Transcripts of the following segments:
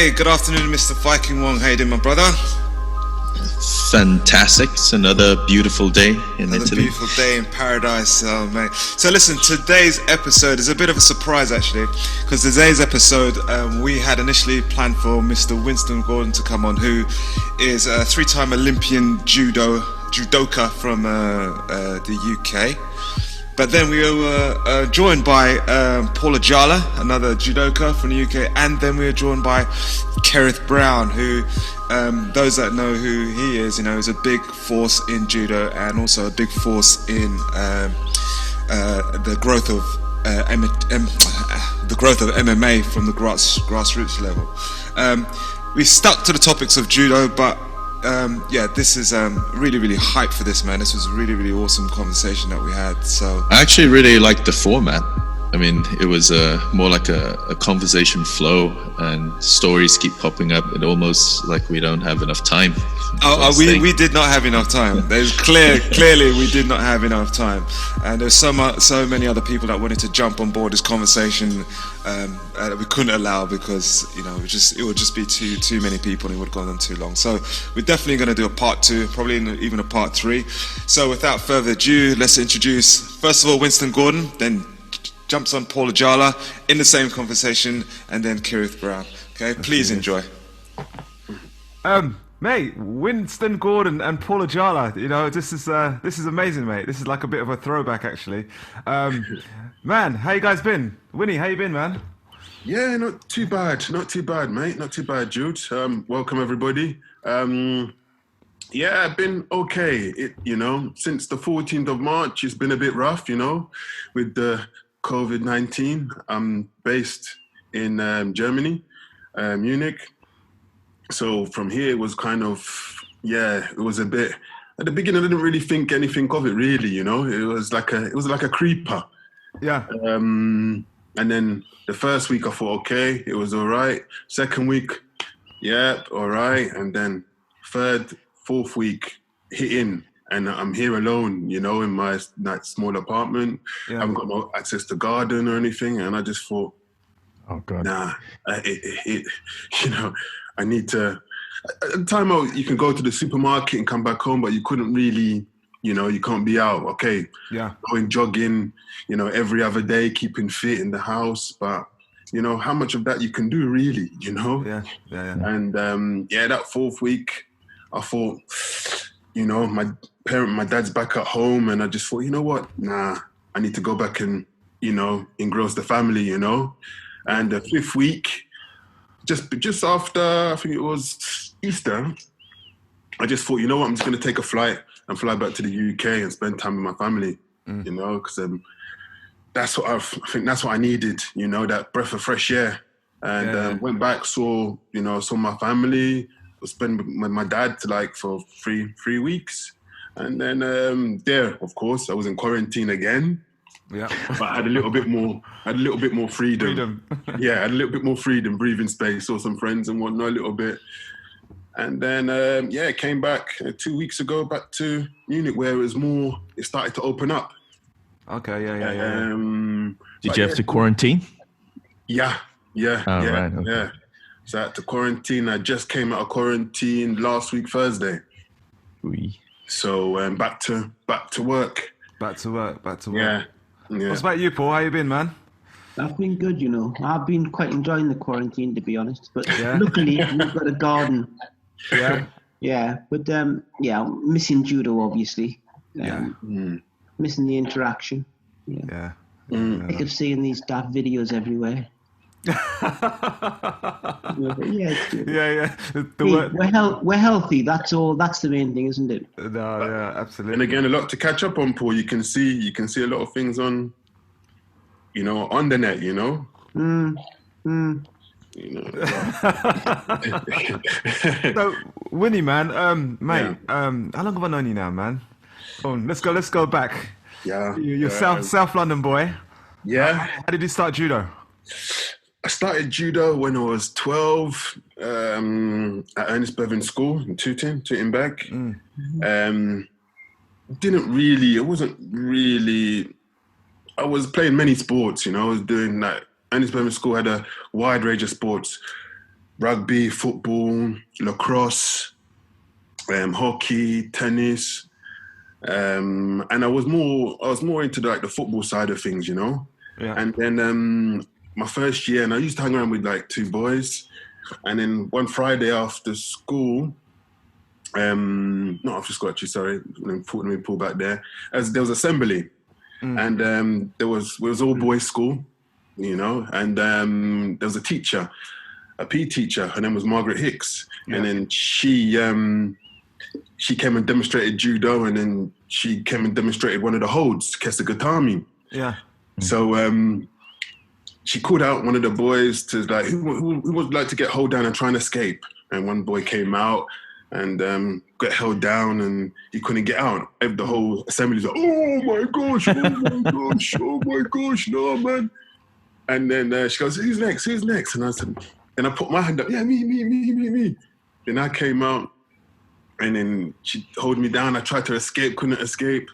Hey, good afternoon, Mr. Viking Wong. How you doing, my brother? Fantastic. It's another beautiful day in Italy. Another beautiful day in paradise, mate. So listen, today's episode is a bit of a surprise, actually, because today's episode, we had initially planned for Mr. Winston Gordon to come on, who is a three-time Olympian judoka from the UK. But then we were joined by Paul Ajala, another judoka from the UK, and then we were joined by Kerrith Brown, who, those that know who he is, is a big force in judo and also a big force in the growth of MMA from the grassroots level. We stuck to the topics of judo, but this is really, really hyped for this, man. This was a really, really awesome conversation that we had. So I actually really liked the format. I mean, it was more like a conversation flow, and stories keep popping up. It almost like we don't have enough time. We did not have enough time. There's clearly we did not have enough time, and there's so many other people that wanted to jump on board this conversation that we couldn't allow because it would just be too many people and it would have gone on too long. So we're definitely going to do a part 2, probably even a part 3. So without further ado, let's introduce first of all Winston Gordon, then jumps on Paul Ajala in the same conversation, and then Kerrith Brown. Okay, please enjoy. Mate, Winston Gordon and Paul Ajala. This is amazing, mate. This is like a bit of a throwback, actually. Man, how you guys been? Winnie, how you been, man? Yeah, not too bad, mate. Not too bad, Jude. Welcome everybody. Yeah, I've been okay. Since the 14th of March, it's been a bit rough, with the COVID-19. I'm based in Germany, Munich. So from here, it was kind of, it was a bit, at the beginning, I didn't really think anything of it really, it was like a creeper. Yeah. And then the first week I thought, okay, it was all right. Second week, yeah, all right. And then third, fourth week hit in. And I'm here alone, in my small apartment. Yeah. I haven't got no access to garden or anything. And I just thought, oh God, nah, I need to. At the time, you can go to the supermarket and come back home, but you couldn't really, you can't be out. Okay, yeah, going jogging, every other day, keeping fit in the house. But how much of that you can do, really, Yeah. And that fourth week, I thought, my dad's back at home, and I just thought, what? Nah, I need to go back and, engross the family, And the fifth week, just after, I think it was Easter, I just thought, what, I'm just going to take a flight and fly back to the UK and spend time with my family, because that's what I think that's what I needed, that breath of fresh air. And went back, saw my family, spent with my dad for three weeks. And then of course, I was in quarantine again. Yeah, but I had a little bit more freedom. Yeah, I had a little bit more freedom, breathing space, saw some friends and whatnot a little bit. And then, came back 2 weeks ago, back to Munich, where it started to open up. Okay, yeah. Did you have to quarantine? Yeah. Right, okay. Yeah. So I had to quarantine. I just came out of quarantine last week, Thursday. Oui. So back to work. Back to work. Yeah. What's about you, Paul? How you been, man? I've been good, I've been quite enjoying the quarantine, to be honest. But luckily, we've got a garden. Yeah. Yeah, but missing judo, obviously. Missing the interaction. Yeah. Sick of seeing these daft videos everywhere. We're healthy. That's all. That's the main thing, isn't it? No, yeah, absolutely. And again, a lot to catch up on, Paul. You can see a lot of things on the net. So, Winnie, man, mate, how long have I known you now, man? Come on, let's go back. Yeah. You're South London boy. Yeah. How did you start judo? I started judo when I was 12 at Ernest Bevan School in Tooting back. I was playing many sports, I was doing Ernest Bevan School had a wide range of sports. rugby, football, lacrosse, hockey, tennis, and I was more into like the football side of things, you know. Yeah. And then my first year, and I used to hang around with like 2 boys, and then one Friday after school. Not after school, actually, sorry. Let me pull back there. As there was assembly, and it was all boys school, you know, and there was a teacher, a PE teacher. Her name was Margaret Hicks, and then she came and demonstrated judo, and then she came and demonstrated one of the holds, Kesagatami. Yeah. So she called out one of the boys to like, who would like to get hold down and try and escape? And one boy came out and got held down, and he couldn't get out. The whole assembly was like, oh my gosh, oh my gosh, no, man. And then she goes, who's next? And I said, and I put my hand up, yeah, me. Then I came out, and then she held me down. I tried to escape, couldn't escape.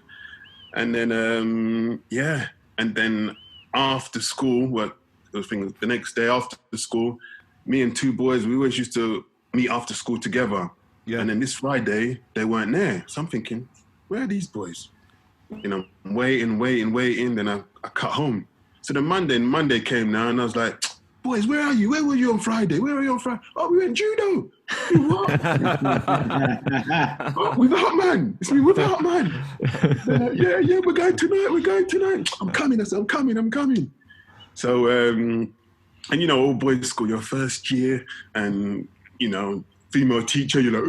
And then, and then after school, the next day after school, me and 2 boys, we always used to meet after school together. Yeah. And then this Friday, they weren't there. So I'm thinking, where are these boys? You know, waiting. Then I cut home. So the Monday came now, and I was like, boys, where are you? Where were you on Friday? Oh, we went judo. What? Oh, without man. It's me without man. Yeah, we're going tonight. I'm coming. I said, I'm coming. So, and you know, all boys school, your first year, and, you know, female teacher, you're like,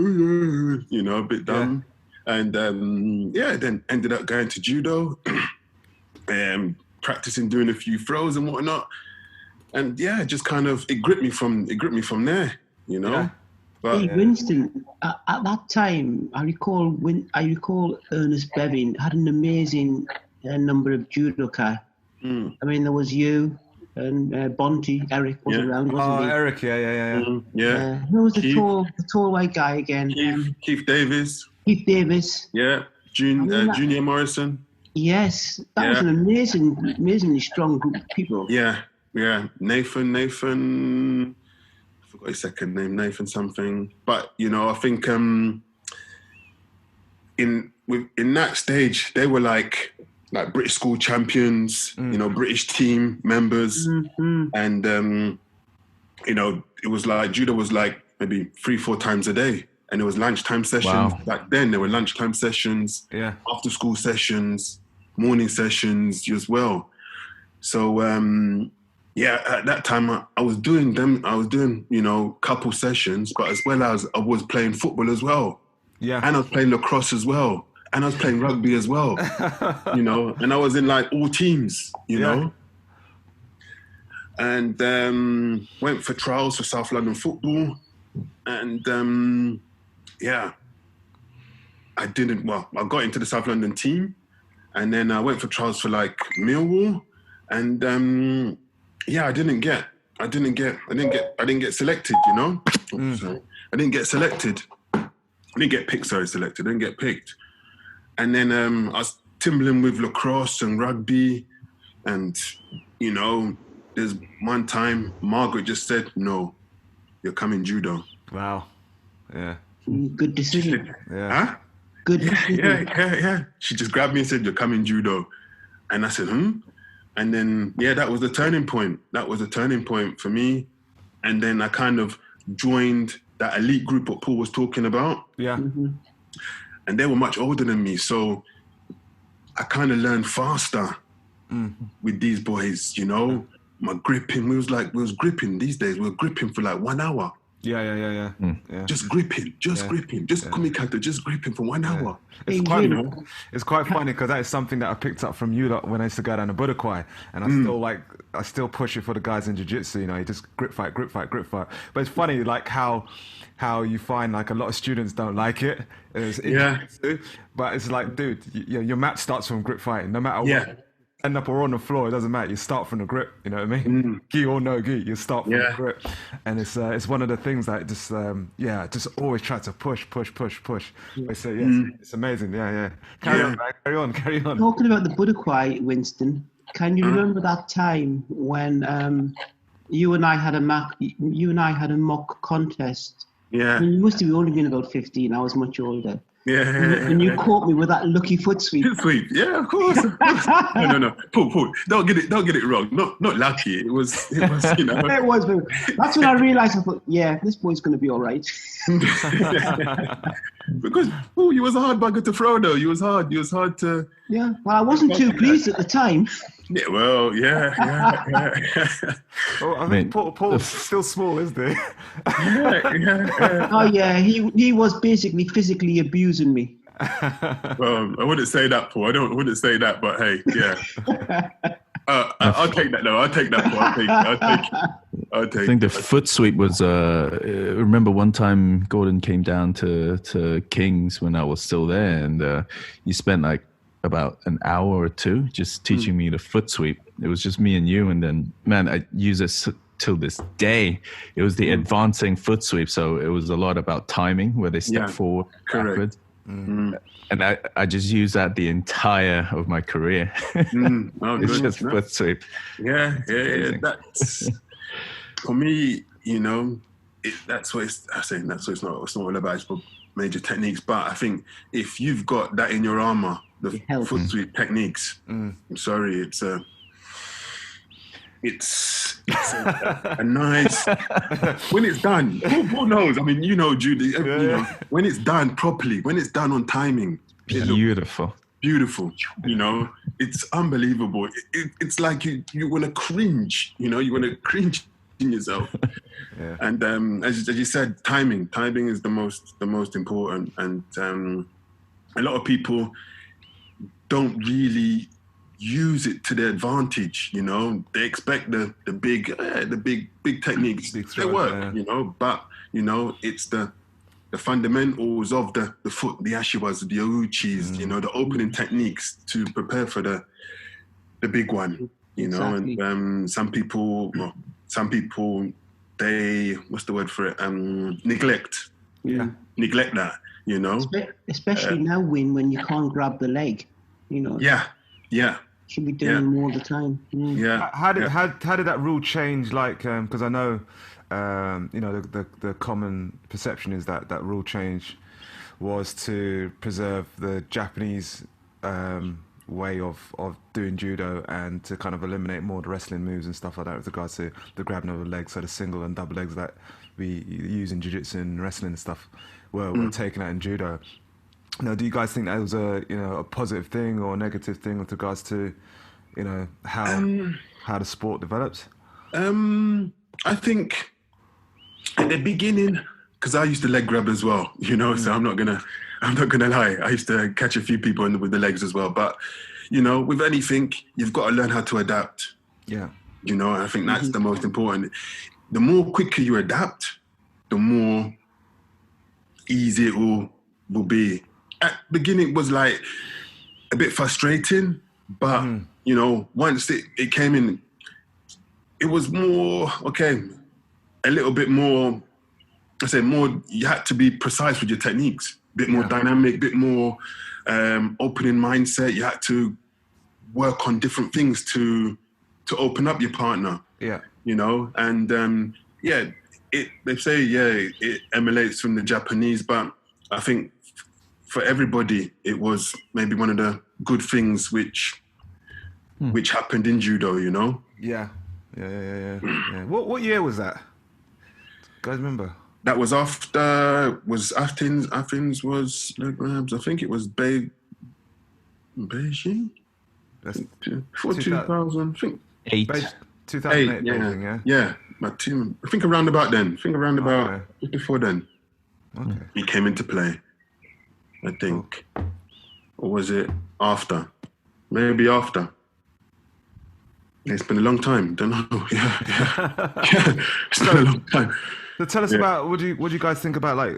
you know, a bit dumb. Yeah. And then ended up going to judo, practicing doing a few throws and whatnot. And yeah, just kind of it gripped me from there, you know. Yeah. But, hey, Winston, at that time, I recall Ernest Bevin had an amazing number of judoka. I mean, there was you and Bonty. Eric was around, wasn't he? Eric, yeah. Who was the tall white guy again? Keith Davis. Yeah, Junior Morrison. Yes, that was an amazingly strong group of people. Yeah. Nathan. I forgot his second name. Nathan something. But you know, I think in that stage they were like British school champions. You know, British team members, and you know, it was like judo was like maybe 3-4 times a day. And it was lunchtime sessions. Wow. Back then, there were lunchtime sessions, after school sessions, morning sessions as well. So, at that time, I was doing, you know, couple sessions, but as well as I was playing football as well. Yeah. And I was playing lacrosse as well. And I was playing rugby as well, you know. And I was in like all teams, you know. And went for trials for South London football. And I got into the South London team, and then I went for trials for like Millwall, and I didn't get selected, you know. Sorry. I didn't get selected. I didn't get picked. Selected. I didn't get picked. And then I was timbling with lacrosse and rugby, and you know, there's one time Margaret just said, "No, you're coming judo." Wow. Yeah. Good decision. Yeah. Huh? Good decision. Yeah. She just grabbed me and said, "You're coming judo," and I said, And then that was the turning point. That was a turning point for me. And then I kind of joined that elite group what Paul was talking about. Yeah. And they were much older than me, so I kind of learned faster with these boys. You know, my gripping. We was gripping these days. We were gripping for like 1 hour. Yeah. Just gripping, gripping, just gripping for 1 hour. It's quite funny because that is something that I picked up from you lot when I used to go down to Budokai, and I still push it for the guys in jiu-jitsu. You know, you just grip fight. But it's funny like how you find like a lot of students don't like it. But it's like, dude, your mat starts from grip fighting, no matter what. End up or on the floor, it doesn't matter. You start from the grip, you know what I mean? Gi or no gi, you start from the grip, and it's one of the things that just always try to push. It's amazing. Carry on. Talking about the Budokai, Winston, can you remember that time when you and I had a mock contest. Yeah. I mean, you must have only been about 15. I was much older. Yeah. And you caught me with that lucky foot sweep. Sweep. Yeah, of course. No. Paul. Don't get it wrong. Not lucky. It was. You know. It was. That's when I realised. I thought, yeah, this boy's going to be all right. Because you was a hard bugger to throw, though. You was hard to. Yeah. Well, I wasn't too pleased at the time. Yeah. Well. Yeah. Well, I think Paul's still small, isn't he? Yeah. Oh yeah, he was basically physically abusing me. Well, I wouldn't say that, Paul. I wouldn't say that, but hey, yeah. I'll take that, though. I'll take that, Paul. I'll take I think the foot sweep was. Remember one time Gordon came down to King's when I was still there, and you spent like about an hour or two just teaching me the foot sweep. It was just me and you, and then man, I use it till this day. It was the advancing foot sweep, so it was a lot about timing where they step forward, backwards. And I just use that the entire of my career. It's just foot sweep. Yeah. That's for me. You know, that's what it's. I say that's what it's not. It's not all about. It's for major techniques, but I think if you've got that in your armor, the foot sweep techniques. I'm sorry, it's a nice when it's done. Who knows? I mean, you know, Judy. You know, when it's done properly, when it's done on timing, Beautiful. You know, it's unbelievable. It's like you want to cringe. You know, you want to cringe in yourself. And as you said, timing is the most important. And a lot of people don't really use it to their advantage. You know, they expect the big techniques. They work, you know, but you know, it's the fundamentals of the foot, the ashiwas, the ouchis, you know, the opening techniques to prepare for the big one. You know, and some people they what's the word for it? Neglect that. You know, especially now when you can't grab the leg. You know. Yeah. Should be doing them all the time. Yeah. How did that rule change? Like, because I know, you know, the common perception is that rule change was to preserve the Japanese way of doing judo and to kind of eliminate more of the wrestling moves and stuff like that with regards to the grabbing of the legs. So the single and double legs that we use in jiu-jitsu and wrestling and stuff were taken out in judo. Now, do you guys think that was a positive thing or a negative thing with regards to, you know, how the sport develops? I think at the beginning, because I used to leg grab as well, you know, so I'm not gonna lie. I used to catch a few people with the legs as well. But you know, with anything, you've got to learn how to adapt. Yeah. You know, I think that's the most important. The more quicker you adapt, the more easy it will be. At the beginning, it was like a bit frustrating, but you know, once it came in, it was more a little bit more. I say more. You had to be precise with your techniques, a bit more dynamic, a bit more opening mindset. You had to work on different things to open up your partner. Yeah, you know, and they say it emulates from the Japanese, but I think for everybody, it was maybe one of the good things which happened in judo, you know? Yeah. What year was that? You guys remember? That was after, Athens was, I think it was Beijing? That's before 2000, I think. 2008, Beijing, yeah? Yeah, I think around about then. Before then. Okay. He came into play. I think. Or was it after? Maybe after. It's been a long time. Don't know. Yeah. It's been a long time. So tell us about what do you guys think about like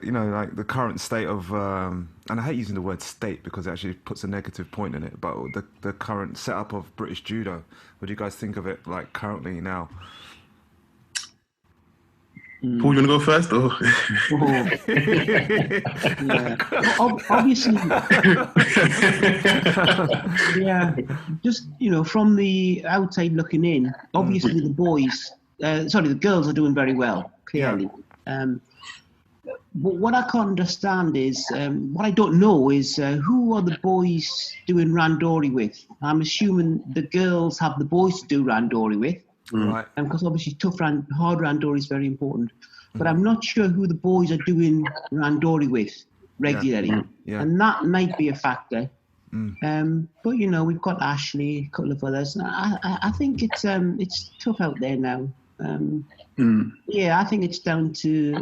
the current state of and I hate using the word state because it actually puts a negative point in it, but the current setup of British judo. What do you guys think of it like currently now? Paul, you want to go first? Obviously, just from the outside looking in, obviously the boys the girls are doing very well, clearly. But what I can't understand is, what I don't know is who are the boys doing randori with? I'm assuming the girls have the boys to do randori with. Right. Because obviously hard randori is very important. But I'm not sure who the boys are doing randori with regularly. Yeah. And that might be a factor. But, you know, we've got Ashley, a couple of others. I think it's tough out there now. Yeah, I think it's down to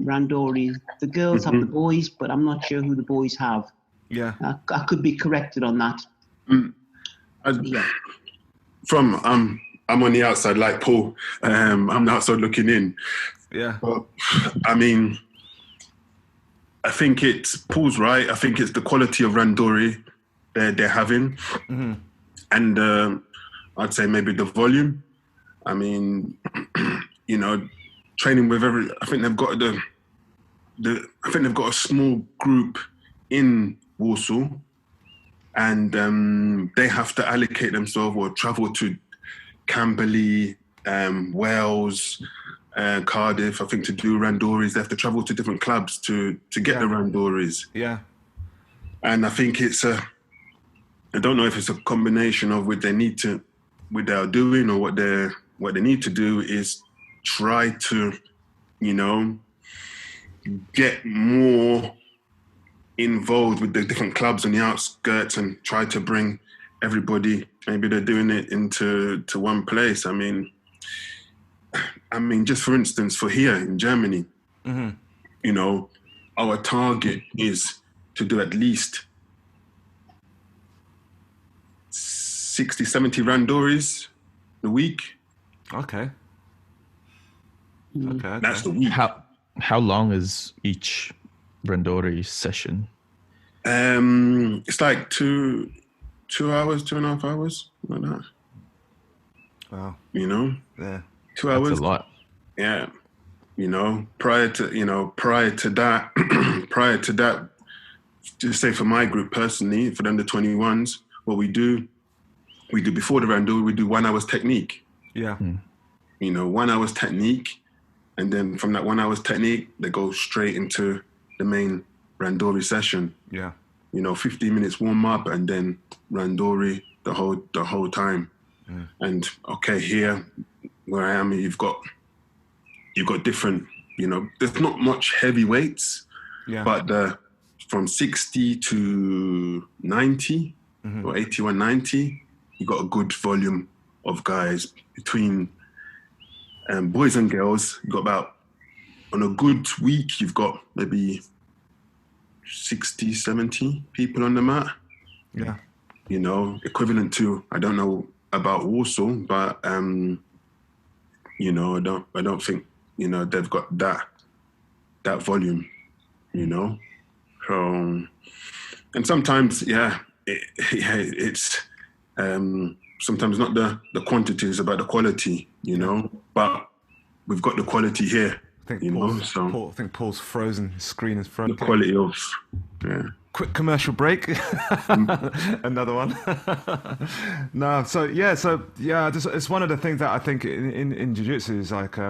randori. The girls have the boys, but I'm not sure who the boys have. Yeah. I could be corrected on that. I'm on the outside like Paul. I'm the outside looking in. Yeah. But, I mean, I think Paul's right. I think it's the quality of randori they're having. And I'd say maybe the volume. I mean, you know, training with I think they've got I think they've got a small group in Warsaw, and they have to allocate themselves or travel to Camberley, Wales, Cardiff, I think, to do randoris. They have to travel to different clubs to get the randoris. Yeah. And I think I don't know if it's a combination of what they're doing, or what they need to do is try to, you know, get more involved with the different clubs on the outskirts and try to bring everybody. Maybe they're doing it into one place. I mean, just for instance, for here in Germany, you know, our target is to do at least 60, 70 randoris a week. Okay. That's the week. How long is each randori session? It's like 2 hours, 2.5 hours, like that. Wow. You know? Yeah. 2 hours. That's a lot. Yeah. You know, prior to that, just say for my group personally, for the under 21s, what we do before the randori, we do 1 hour's technique. Yeah. You know, 1 hour's technique. And then from that 1 hour's technique, they go straight into the main randori session. Yeah. You know, 15 minutes warm up and then randori the whole time. And okay, here where I am, you've got different, you know, there's not much heavy weights, but from 60 to 90 or 81, 90, you got a good volume of guys between boys and girls. You got about, on a good week, you've got maybe 60, 70 people on the mat. Yeah. You know, equivalent to, I don't know about Warsaw, but you know, I don't think, you know, they've got that volume, you know. And sometimes, it's sometimes not the quantity, it's about the quality, you know. But we've got the quality here, I think Paul's frozen. His screen is frozen. The quality of, Quick commercial break. Another one. It's one of the things that I think in jiu-jitsu is like, you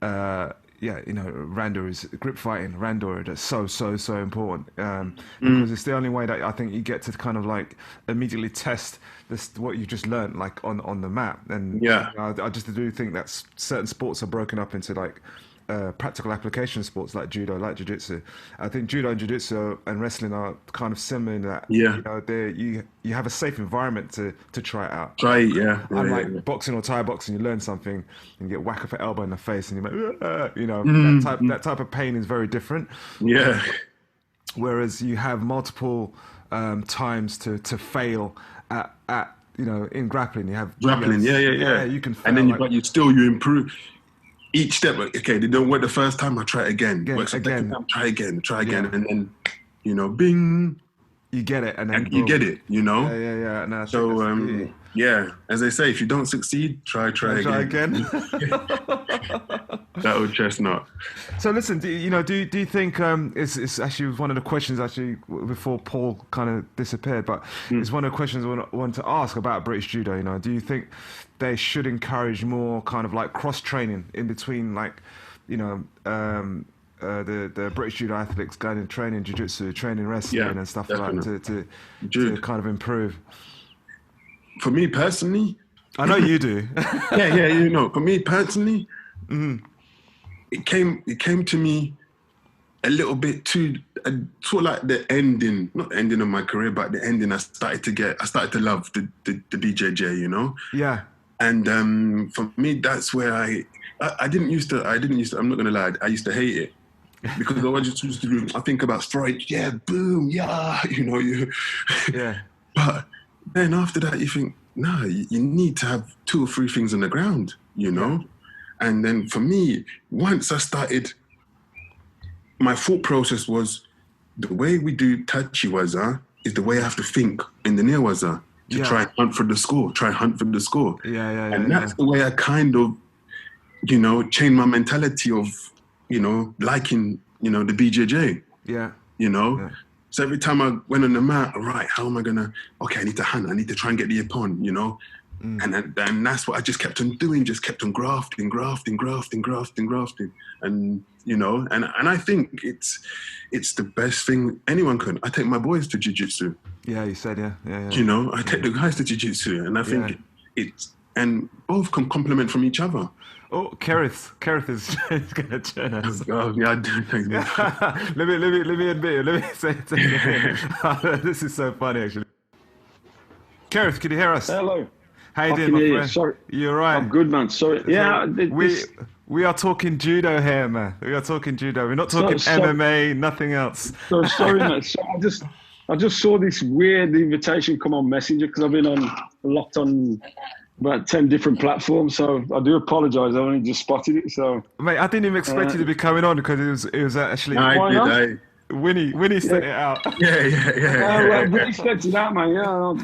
know, randori, grip fighting, randori, that's so important, because it's the only way that I think you get to kind of like immediately test what you just learned, like on the mat. And you know, I just do think that certain sports are broken up into like practical application sports like judo, like jiu-jitsu. I think judo and jiu-jitsu and wrestling are kind of similar in that, you know, you have a safe environment to try it out. Unlike boxing or Thai boxing, you learn something and you get whacked with an elbow in the face and you're like, you know, that type of pain is very different. Yeah. Whereas you have multiple times to fail at you know, in grappling. You have grappling, you can fail, and then you improve. Each step, okay, they don't work the first time, I try it again. Works the second time, try again. And then, you know, bing. You get it. And then you get it, you know? Yeah. No, so, as they say, if you don't succeed, try again. That old chestnut. So listen, do you think it's actually one of the questions actually before Paul kind of disappeared, but it's one of the questions I want to ask about British Judo. You know, do you think they should encourage more kind of like cross training in between, like, you know, the British Judo athletes going and training jiu-jitsu, training wrestling and stuff like that to kind of improve? For me personally, I know you do. yeah, you know, for me personally, it came to me a little bit too, sort of like the ending, not the ending of my career, but the ending I started to love the BJJ, you know? Yeah. And for me, that's where I didn't used to, I'm not gonna lie, I used to hate it. Because I just used to do, I think about strike, yeah, boom, yeah, you know, yeah. But then after that, you think, no, you need to have 2 or 3 things on the ground, you know? Yeah. And then for me, once I started, my thought process was the way we do tachi waza is the way I have to think in the near waza to try and hunt for the score, Yeah. And that's the way I kind of, you know, changed my mentality of, you know, liking, you know, the BJJ. Yeah. You know? Yeah. So every time I went on the mat, right, how am I gonna, okay, I need to hunt, I need to try and get the ippon, you know? And that's what I just kept on doing, just kept on grafting. And, you know, and I think it's the best thing anyone can. I take my boys to jiu-jitsu. Yeah, you said, yeah. You know, I take the guys to jiu-jitsu, and I think and both can complement from each other. Oh, Kerrith is going to join us. Oh, yeah, I do. Thanks, man. let me admit it. Let me say it. This is so funny, actually. Kerrith, can you hear us? Hello. How you doing, my friend? Sorry. You're right. I'm good, man. Sorry. Yeah. We are talking judo here, man. We are talking judo. We're not talking MMA, nothing else. So sorry, mate. So I just saw this weird invitation come on Messenger because I've been locked on about 10 different platforms. So I do apologise. I only just spotted it. So mate, I didn't even expect you to be coming on because it was actually. No, Winnie sent it out. Yeah. Winnie expected that, man. I'm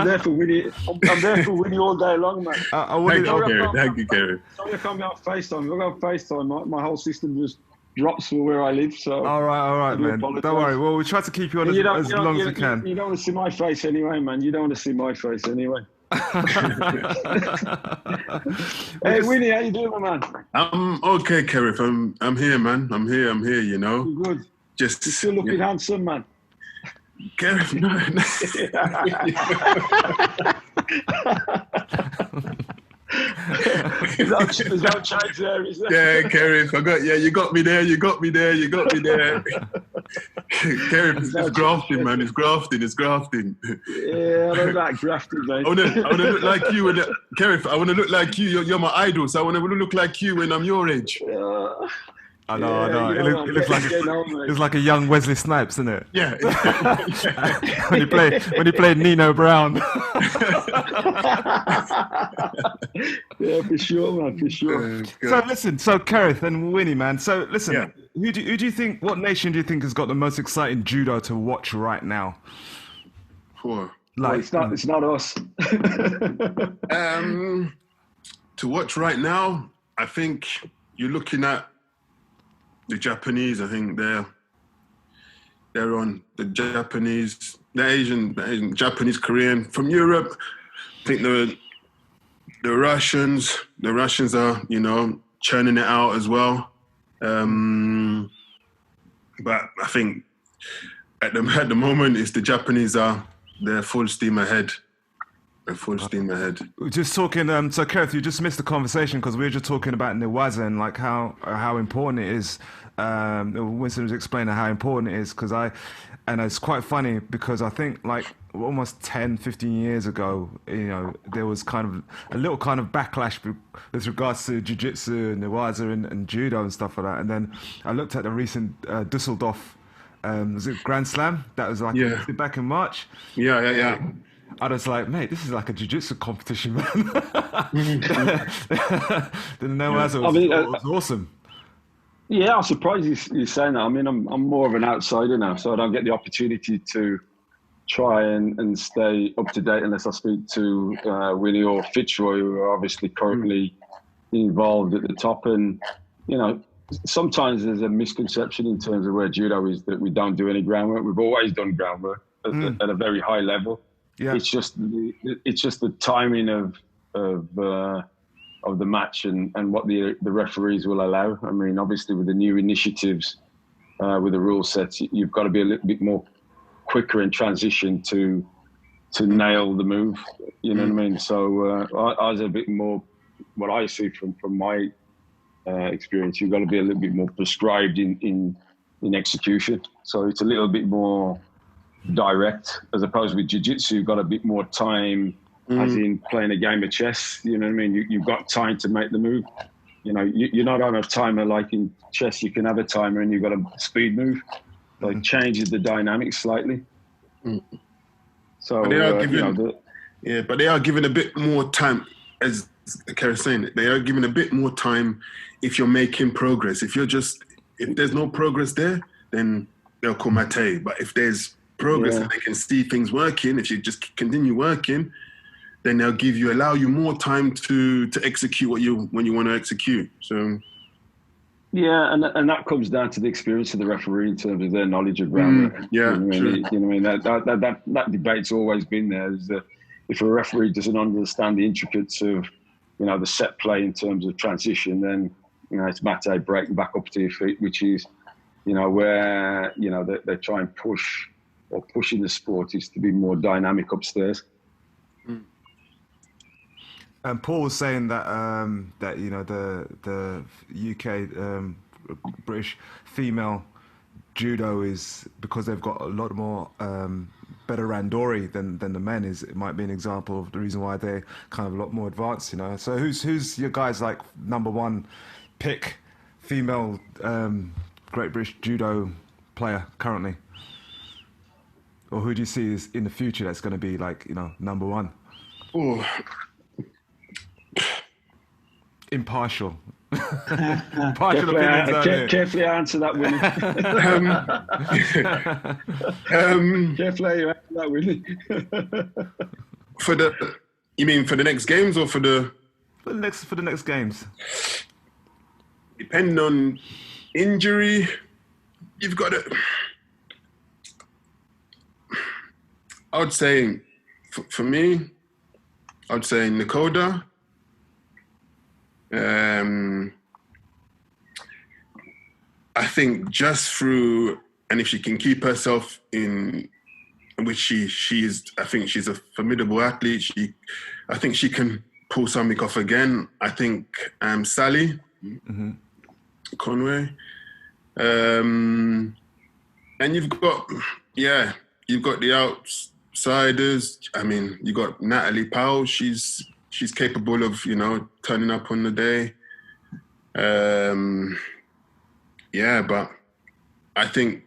there for Winnie. I'm there for Winnie all day long, man. Thank you, Kerrith. Sorry I can't be on FaceTime. If I go on FaceTime, my whole system just drops from where I live. So all right, man. Don't worry. Well, we try to keep you on as long as we can. You don't want to see my face anyway, man. You don't want to see my face anyway. Hey Winnie, how you doing, my man? I'm okay, Kerrith. I'm here, man. I'm here. You know. Good. You're still looking handsome, man. Kerrith, no. There's no change there, is there? Yeah, Kerrith, you got me there. Kerrith, it's grafting, man. It's grafting. Yeah, I don't like grafting, mate. I want to look like you. Kerrith, I want to look like you. You're my idol, so I want to look like you when I'm your age. I know. It looks like a young Wesley Snipes, isn't it? Yeah. when he played Nino Brown. Yeah, for sure, man. For sure. So listen, Kerrith and Winnie, man. So listen, who do you think? What nation do you think has got the most exciting judo to watch right now? It's not us. To watch right now, I think you're looking at the Japanese. I think they're on the Japanese, the Asian, Japanese, Korean. From Europe, I think the Russians are, you know, churning it out as well. But I think at the moment, it's the Japanese they're full steam ahead. Just talking, so Kerrith, you just missed the conversation because we were just talking about Newaza and like how important it is. Winston was explaining how important it is and it's quite funny because I think like almost 10, 15 years ago, you know, there was kind of a little kind of backlash with regards to jiu-jitsu and Newaza and judo and stuff like that. And then I looked at the recent Dusseldorf, was it Grand Slam? That was like back in March. Yeah. I was like, mate, this is like a jiu-jitsu competition, man. The Newaza was awesome. Yeah, I'm surprised you're saying that. I mean, I'm more of an outsider now, so I don't get the opportunity to try and stay up to date unless I speak to Winnie or Fitzroy, who are obviously currently involved at the top. And, sometimes there's a misconception in terms of where judo is, that we don't do any groundwork. We've always done groundwork at a very high level. Yeah. It's just the timing of the match and what the referees will allow. I mean, obviously with the new initiatives, with the rule sets, you've got to be a little bit more quicker in transition to nail the move. You know what I mean? So I was a bit more, what I see from my experience, you've got to be a little bit more prescribed in execution. So it's a little bit more direct, as opposed with jiu-jitsu, you've got a bit more time, as in playing a game of chess. You know what I mean? You've got time to make the move. You're not on a timer like in chess. You can have a timer and you've got a speed move. So it changes the dynamics slightly. So but they are but they are given a bit more time, as Kerrith's saying. They are given a bit more time if you're making progress. If there's no progress there, then they'll call mate. But if there's progress and they can see things working, if you just continue working, then they'll allow you more time to execute when you want to execute. So yeah, and that comes down to the experience of the referee in terms of their knowledge of groundwork. Yeah, you know what I mean? That debate's always been there. Is that if a referee doesn't understand the intricacies of the set play in terms of transition, then it's mate, break back up to your feet, which is where they try and pushing the sport is to be more dynamic upstairs. And Paul was saying that the UK British female judo is, because they've got a lot more better randori than the men, it might be an example of the reason why they're kind of a lot more advanced. So who's your guys like number one pick female Great British judo player currently, or who do you see is in the future that's going to be like number one? Oh. Impartial. Carefully answer that, Willie. Carefully answer that, Willie. You mean for the next games or for the next games? Depending on injury, you've got to. I would say, for me, I would say Nakoda. I think just through, and if she can keep herself in, which she is, I think she's a formidable athlete. I think she can pull something off again. I think Sally Conway, and you've got the outsiders. I mean, you got Natalie Powell. She's capable of, turning up on the day. But I think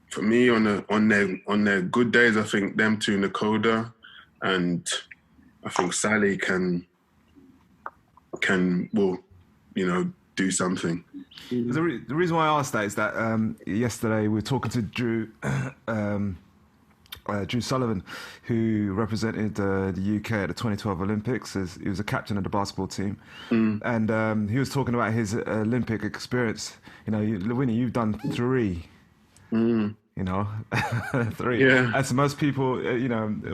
for me, on their good days, I think them two, Nakoda, and I think Sally can do something. The reason why I asked that is that yesterday we were talking to Drew Sullivan, who represented the UK at the 2012 Olympics. He was a captain of the basketball team, and he was talking about his Olympic experience. Winnie, you've done 3. 3. Yeah. As most people,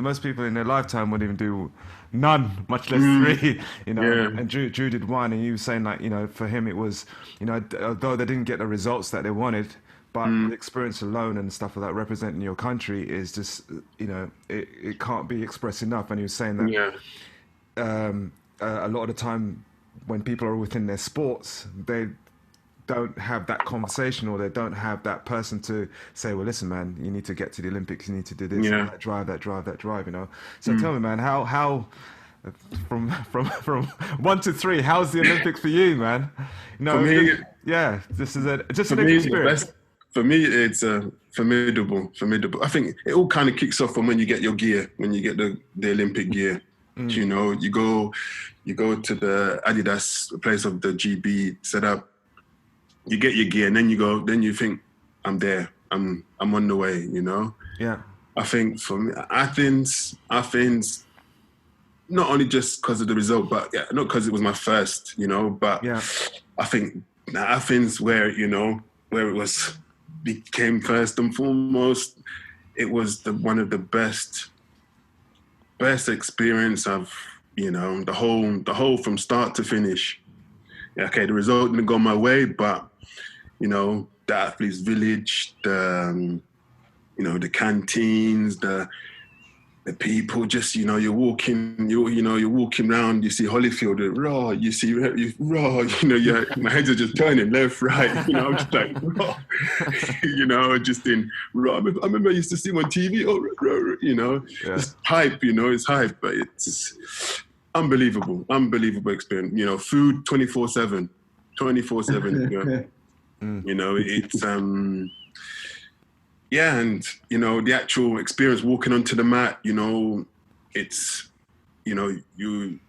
most people in their lifetime wouldn't even do none, much less 3. And Drew did 1, and he was saying for him it was, although they didn't get the results that they wanted, but the experience alone and stuff like that, representing your country, is just, it can't be expressed enough. And he was saying that a lot of the time when people are within their sports, they don't have that conversation, or they don't have that person to say, well, listen, man, you need to get to the Olympics, you need to do this, that drive. So tell me, man, how from 1 to 3, how's the Olympics for you, man? For me, this is just an experience. For me, it's formidable. I think it all kind of kicks off from when you get your gear, when you get the Olympic gear. You go to the Adidas place of the GB setup, you get your gear, and then you think, I'm there, I'm on the way, Yeah. I think for me, Athens, not only just because of the result, but yeah, not because it was my first, you know, but I think Athens, where it became first and foremost, it was one of the best experience of, you know, the whole from start to finish. Yeah, okay, the result didn't go my way, but, you know, the athletes' village, the canteens, the people, just, you know, you're walking around, you see Holyfield, raw, you see raw, you know, my heads are just turning left, right, you know, I'm just like, raw, you know, just in raw. I remember I used to see him on TV, raw, you know, it's hype, you know, it's hype, but it's unbelievable experience, you know, food 24/7, you know, you know, it's, yeah, and, you know, the actual experience walking onto the mat, you know, it's, you know, you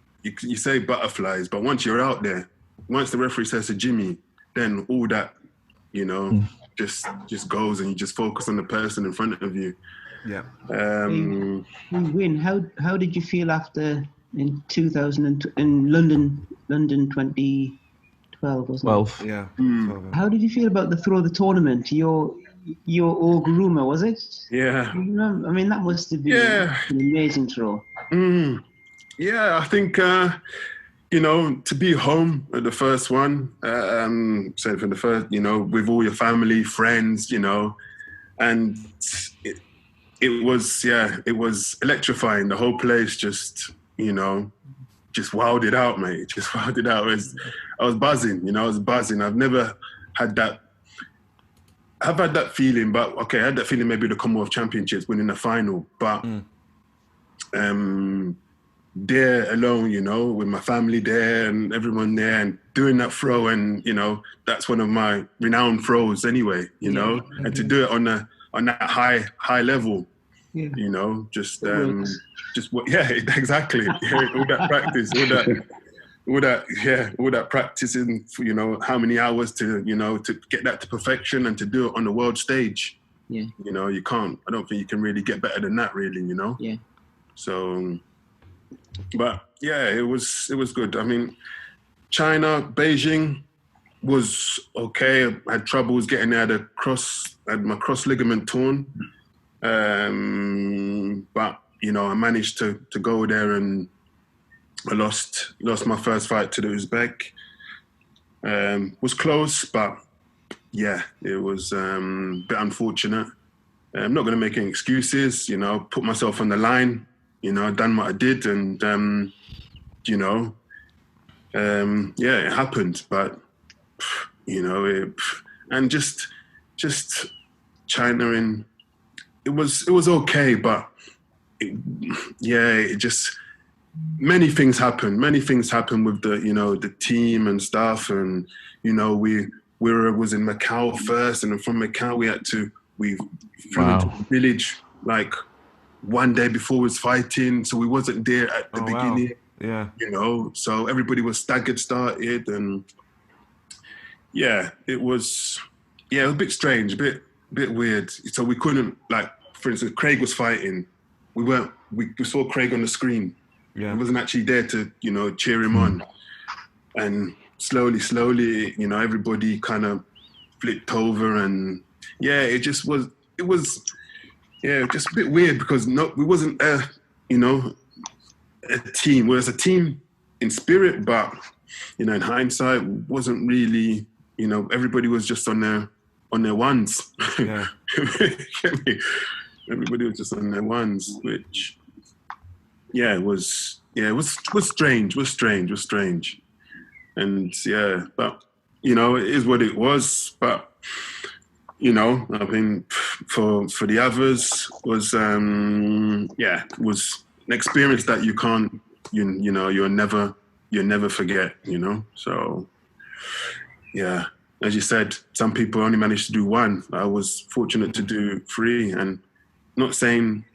say butterflies, but once you're out there, once the referee says to Jimmy, then all that, you know, just goes, and you just focus on the person in front of you. Yeah. Win, how did you feel after in 2000 in London 2012, wasn't it? Yeah. How did you feel about the throw of the tournament? Your Oguruma, was it? Yeah. I mean, that must have been an amazing throw. Yeah, I think, you know, to be home at the first one, so for the first, you know, with all your family, friends, you know, and it was electrifying. The whole place just, you know, just wowed it out, mate. Just wowed it out. I was buzzing, you know, I've never had that. I've had that feeling, but okay, I had that feeling maybe the Commonwealth Championships, winning the final, but there alone, you know, with my family there and everyone there and doing that throw, and, you know, that's one of my renowned throws anyway, you know, and to do it on that high level, you know, exactly. All that practice, all that practicing for, you know, how many hours to, you know, to get that to perfection and to do it on the world stage. Yeah. You know, I don't think you can really get better than that, really, you know? Yeah. So, but yeah, it was good. I mean, China, Beijing was okay. I had troubles getting there. I had my cross ligament torn. But, you know, I managed to go there, and I lost my first fight to the Uzbek. Was close, but yeah, it was a bit unfortunate. I'm not going to make any excuses, you know, put myself on the line, you know, done what I did, and, you know, it happened, but, you know, and just China, it was okay, but it just, many things happened with the, you know, the team and stuff, and, you know, we was in Macau first, and then from Macau we flew into the village like one day before we was fighting, so we wasn't there at the beginning. Yeah, you know, so everybody was staggered started, and it was a bit strange, a bit weird. So we couldn't, like, for instance, Craig was fighting, we saw Craig on the screen. Yeah. I wasn't actually there to, you know, cheer him on. And slowly, you know, everybody kind of flipped over, and it just was just a bit weird, because we wasn't you know, a team. Whereas a team in spirit, but, you know, in hindsight, wasn't really, you know, everybody was just on their ones. Yeah. Everybody was just on their ones, which it was strange. And but, you know, it is what it was. But, you know, I mean, for the others was was an experience that you can't, you know, you'll never forget, you know. So as you said, some people only managed to do one. I was fortunate to do 3, and not saying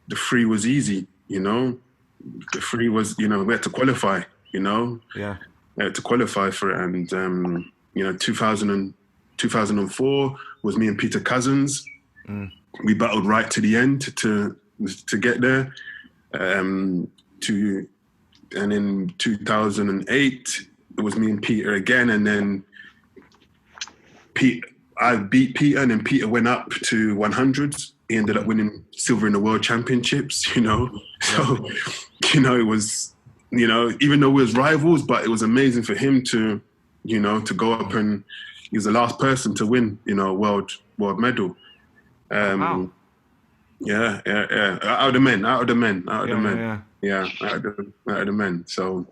the 3 was easy, you know. The 3 was, you know, we had to qualify, you know. Yeah. We had to qualify for it, and you know, 2004 was me and Peter Cousins. We battled right to the end to get there. and in 2008, it was me and Peter again, and then I beat Peter, and then Peter went up to 100s. He ended up winning silver in the World Championships, you know. So, you know, it was, you know, even though we was rivals, but it was amazing for him to, you know, to go up, and he was the last person to win, you know, a world medal. Wow. Yeah. Out of the men. Yeah, out of the men. So,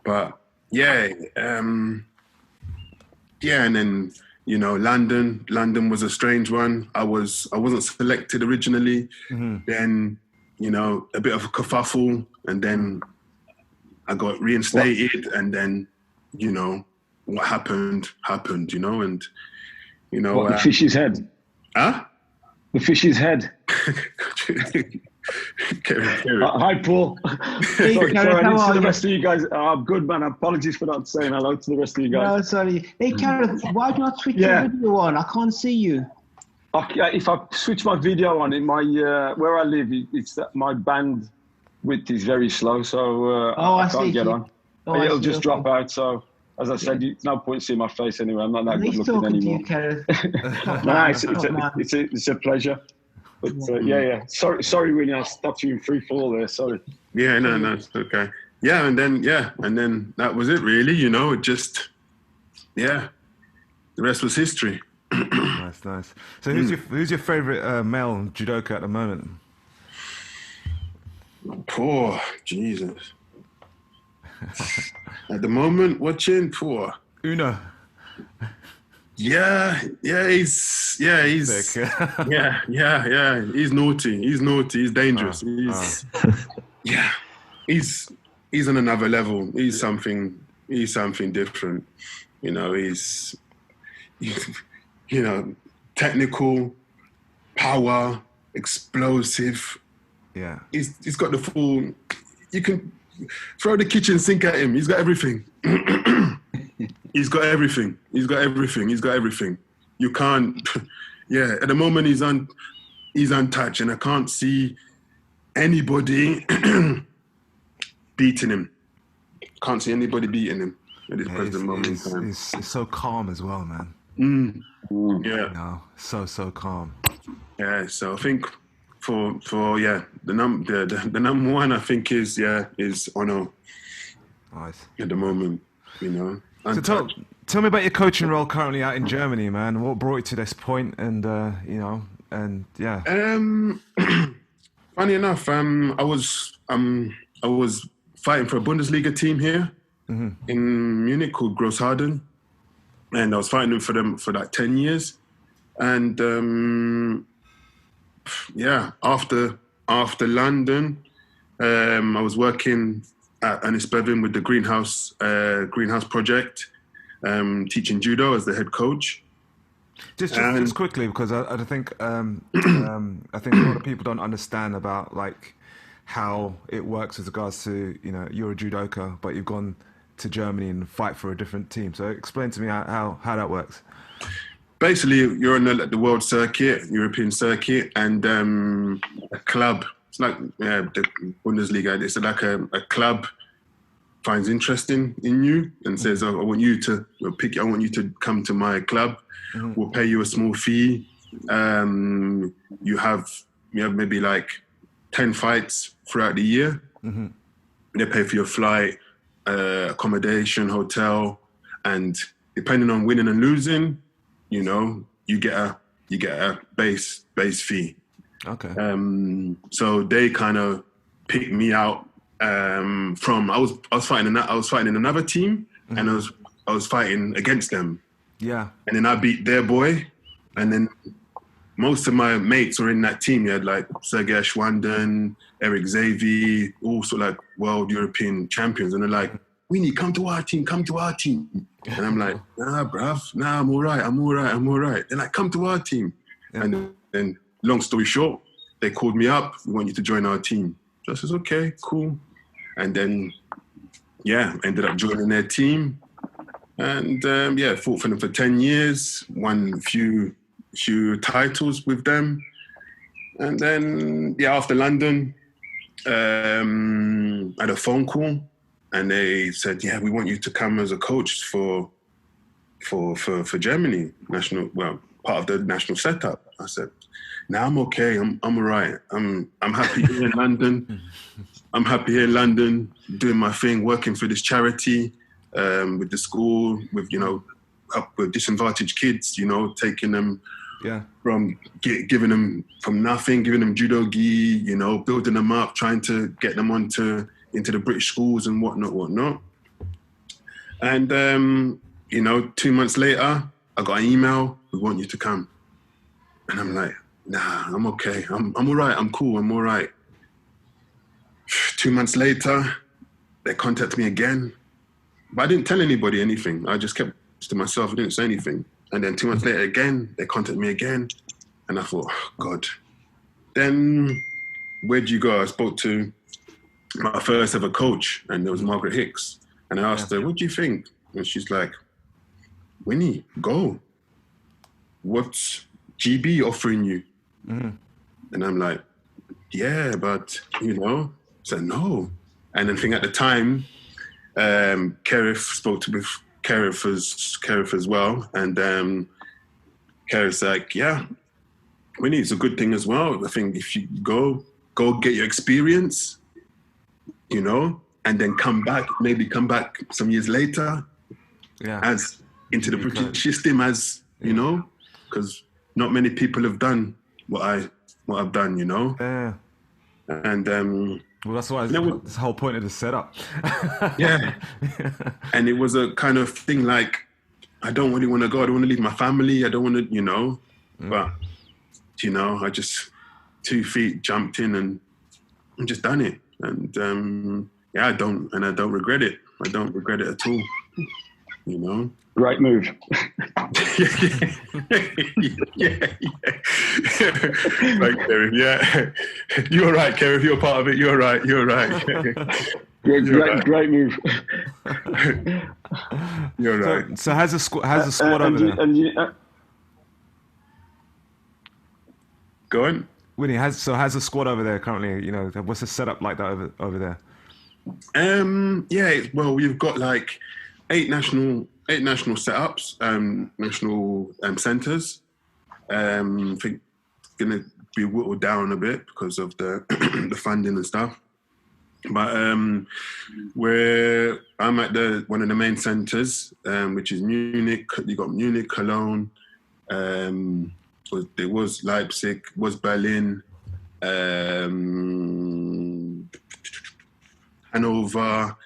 but yeah, and then, you know, London was a strange one. I wasn't selected originally. Then, you know, a bit of a kerfuffle, and then I got reinstated, and then, you know, what happened, you know, and, you know. What, the fish's head? Huh? The fish's head. Hi, Paul. Hey, sorry, Kerrith, I didn't see the you? rest of you guys. I'm good, man. Apologies for not saying hello to the rest of you guys. No, sorry. Hey, Kerrith, why do you not switch your video on? I can't see you. If I switch my video on in my where I live, it's that my bandwidth is very slow, so I can't get on. It'll just drop out. So, as I said, it's no point seeing my face anyway. I'm not that good looking anymore. To you, Kerrith. No, it's a pleasure. But yeah. Sorry, Winnie, I stopped you in free fall there. Sorry. Yeah, no, it's okay. Yeah, and then that was it, really. You know, it just, the rest was history. Nice. So who's your favorite male judoka at the moment? Poor Jesus. At the moment, watching poor Uno. Yeah, he's Sick. yeah. He's naughty. He's dangerous. He's on another level. He's something different. You know, he's you know, technical, power, explosive. Yeah. He's got the full. You can throw the kitchen sink at him. He's got everything. He's got everything. You can't. Yeah. At the moment, he's untouched, and I can't see anybody beating him. Can't see anybody beating him at this present moment in time. He's so calm as well, man. Yeah. No, so calm. Yeah. So I think for the number one, I think is Ono. Nice. At the moment, you know. So tell me about your coaching role currently out in Germany, man. What brought you to this point, and you know, and yeah. Funny enough, I was fighting for a Bundesliga team here in Munich called Grossharden, and I was fighting for them for like 10 years, and after London, I was working at Ernest Bevin with the Greenhouse project, teaching judo as the head coach. Just quickly, because I think I think a lot of people don't understand about like how it works with regards to, you know, you're a judoka, but you've gone to Germany and fight for a different team. So explain to me how that works. Basically, you're on the world circuit, European circuit, and a club. It's like the Bundesliga. It's like a club finds interest in you and says, I want you to come to my club. We'll pay you a small fee. You have maybe like 10 fights throughout the year. They pay for your flight, accommodation, hotel, and depending on winning and losing, you know, you get a base fee. Okay. So they kind of picked me out from I was fighting in another team, and I was fighting against them. Yeah. And then I beat their boy, and then most of my mates were in that team. You had like Sergei Schwanden, Eric Xavier, all sort of like world European champions, and they're like, "Winnie, come to our team. And I'm like, "Nah, bruv, nah, I'm all right. They're like, "Come to our team." Yeah. And then, long story short, they called me up. We want you to join our team. So I says, okay, cool. And then, ended up joining their team. And fought for them for 10 years, won a few titles with them. And then, after London, I had a phone call and they said, "Yeah, we want you to come as a coach for Germany, part of the national setup." I said, "Nah, I'm okay. I'm all right. I'm happy here in London. I'm happy here in London, doing my thing, working for this charity, with the school, with up with disadvantaged kids, taking them from giving them from nothing, giving them judo gi, building them up, trying to get them into the British schools and whatnot. And 2 months later, I got an email, "We want you to come." And I'm like, "Nah, I'm okay. I'm all right. I'm cool. I'm all right." 2 months later, they contacted me again, but I didn't tell anybody anything. I just kept to myself. I didn't say anything. And then 2 months later again, they contacted me again. And I thought, oh, God. Then where'd you go? I spoke to my first ever coach, and there was Margaret Hicks. And I asked her, "What do you think?" And she's like, "Winnie, go. What's GB offering you?" And I'm like, "Yeah, but, I said, "No." And the thing at the time, Kerrith spoke with Kerrith as well. And Kerrith's like, "Yeah, Winnie, it's a good thing as well. I think if you go get your experience, and then come back some years later as into the British system as, because not many people have done what I've done, Yeah. And well, that's why this whole point of the setup. Yeah. And it was a kind of thing like, I don't really want to go. I don't want to leave my family. I don't want to, but, I just 2 feet jumped in and just done it. And I don't regret it. I don't regret it at all, Great move. Yeah. Right, Kerrith. Yeah. You're right, Kerrith. You're part of it. You're right. Great move. You're right. So has the squad over there? Go on. Winnie, has the squad over there currently? What's the setup like that over there? Well, we've got like 8 national setups, national centres. I think it's gonna be whittled down a bit because of the the funding and stuff. But I'm at one of the main centres, which is Munich. You got Munich, Cologne. There was Leipzig, was Berlin, Hanover.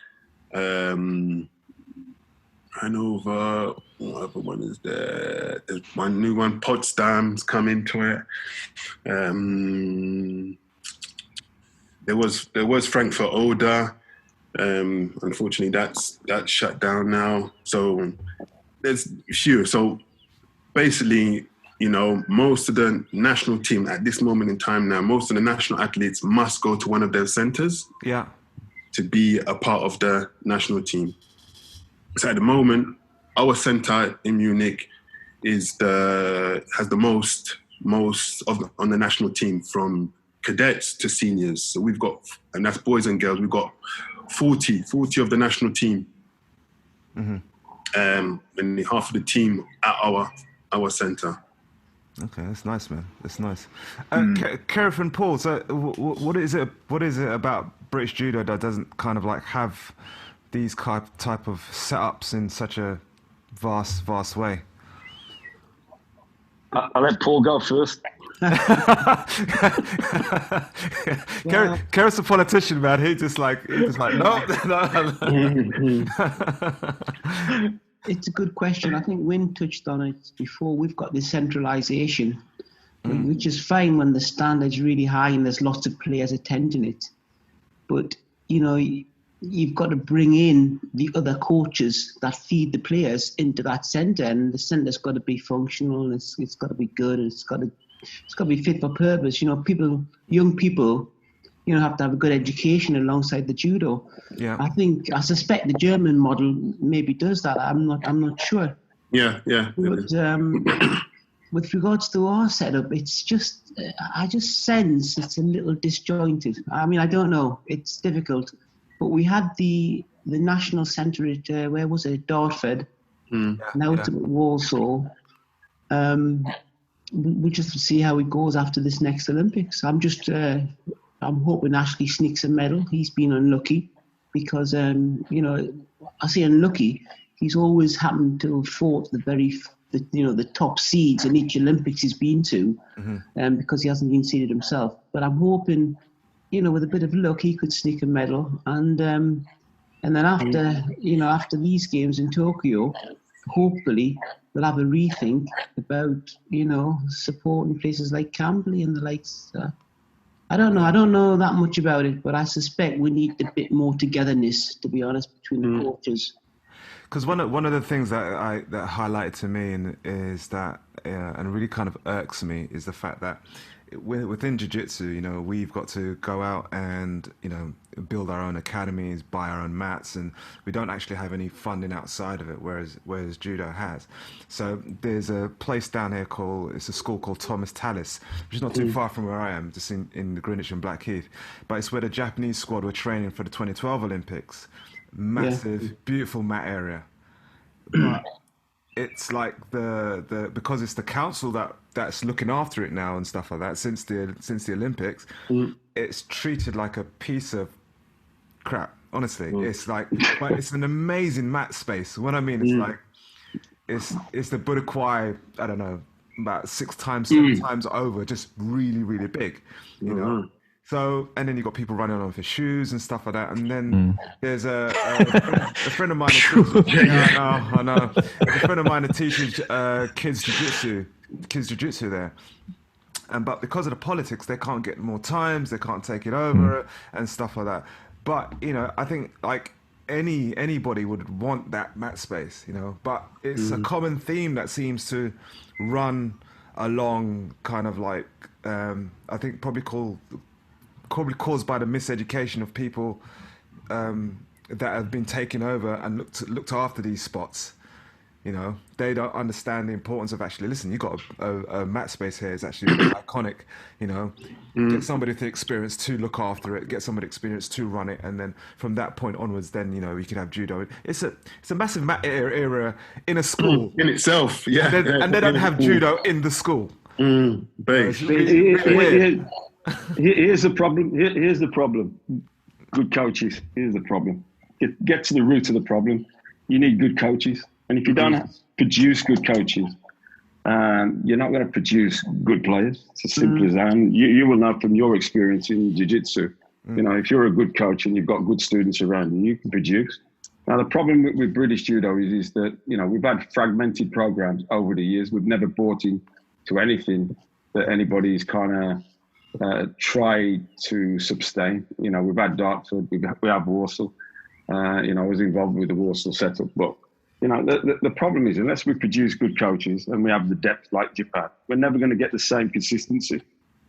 What other one is there? There's one new one. Potsdam's come into it. There was Frankfurt Oder. Unfortunately, that's shut down now. So there's a few. So basically, most of the national team at this moment in time now, most of the national athletes must go to one of their centres. Yeah. To be a part of the national team. So at the moment, our centre in Munich has the most on the national team, from cadets to seniors. So we've got, and that's boys and girls, we've got 40 of the national team. And half of the team at our centre. Okay, that's nice, man. That's nice. Kerrith and Paul, so what is it about British Judo that doesn't kind of like have these type of setups in such a vast way? I'll let Paul go first. Kerrith's a politician, man. He's just like no. It's a good question. I think Win touched on it before. We've got this centralisation, which is fine when the standard's really high and there's lots of players attending it. But, you've got to bring in the other coaches that feed the players into that centre, and the centre's got to be functional, and it's got to be good, and it's got to be fit for purpose. Young people, have to have a good education alongside the judo. Yeah. I suspect the German model maybe does that. I'm not sure. Yeah. But, with regards to our setup, it's just, I just sense it's a little disjointed. I mean, I don't know. It's difficult. But we had the the national centre at where was it? Dartford. Now to Walsall. We just see how it goes after this next Olympics. I'm hoping Ashley sneaks a medal. He's been unlucky because you know, I say unlucky. He's always happened to have fought the top seeds in each Olympics he's been to, because he hasn't been seeded himself. But I'm hoping, you know, with a bit of luck, he could sneak a medal. And then after these games in Tokyo, hopefully we'll have a rethink about, you know, supporting places like Camberley and the likes. I don't know that much about it, but I suspect we need a bit more togetherness, to be honest, between the coaches. Because one of the things that highlighted to me is that, and really kind of irks me, is the fact that within jiu-jitsu, you know, we've got to go out and, you know, build our own academies, buy our own mats, and we don't actually have any funding outside of it, whereas judo has. So there's a place down here it's a school called Thomas Tallis, which is not too far from where I am, just in the Greenwich and Blackheath. But it's where the Japanese squad were training for the 2012 Olympics. Massive, beautiful mat area. But it's like because it's the council that's looking after it now and stuff like that since the Olympics, it's treated like a piece of crap. Honestly, it's like, but it's an amazing mat space. What I mean is like, it's the Budokai, I don't know, about 6 times, 7 times over, just really, really big, you know. So, and then you got people running on for shoes and stuff like that. And then there's a friend of mine that teaches, I know. There's a friend of mine that teaches kids jiu-jitsu there. But because of the politics, they can't get more times, they can't take it over and stuff like that. But, you know, I think like anybody would want that mat space, you know. But it's a common theme that seems to run along kind of like, I think probably caused by the miseducation of people that have been taken over and looked after these spots. You know, they don't understand the importance of actually, listen, you got a mat space here. It's actually iconic, you know. Get somebody with the experience to look after it, get somebody experienced to run it, and then from that point onwards, then, you know, you can have judo. It's a massive mat area in a school. In itself, yeah. And they don't have judo in the school. Here's the problem. Here's the problem. Good coaches. Here's the problem. Get to the root of the problem. You need good coaches, and if you don't produce good coaches, you're not going to produce good players. It's as simple as that. And you will know from your experience in jiu-jitsu. You know, if you're a good coach and you've got good students around you, you can produce. Now, the problem with British Judo is that, you know, we've had fragmented programs over the years. We've never bought into anything that anybody's kind of tried to sustain. You know, we've had Dartford, we have Warsaw. You know, I was involved with the Warsaw setup, but you know, the problem is, unless we produce good coaches and we have the depth like Japan, we're never going to get the same consistency.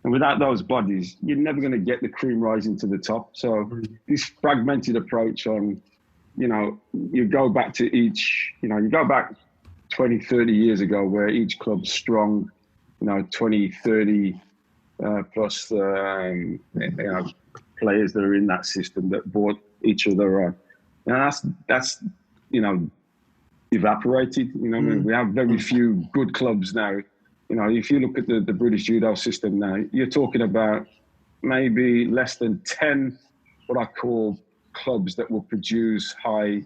And without those bodies, you're never going to get the cream rising to the top. So this fragmented approach on, you know, you go back to each, you know, you go back 20, 30 years ago where each club's strong, you know, 20, 30 plus you know, players that are in that system that brought each other on. Now that's you know, evaporated. You know, I mean, we have very few good clubs now. You know, if you look at the British Judo system now, you're talking about maybe less than 10 what I call clubs that will produce high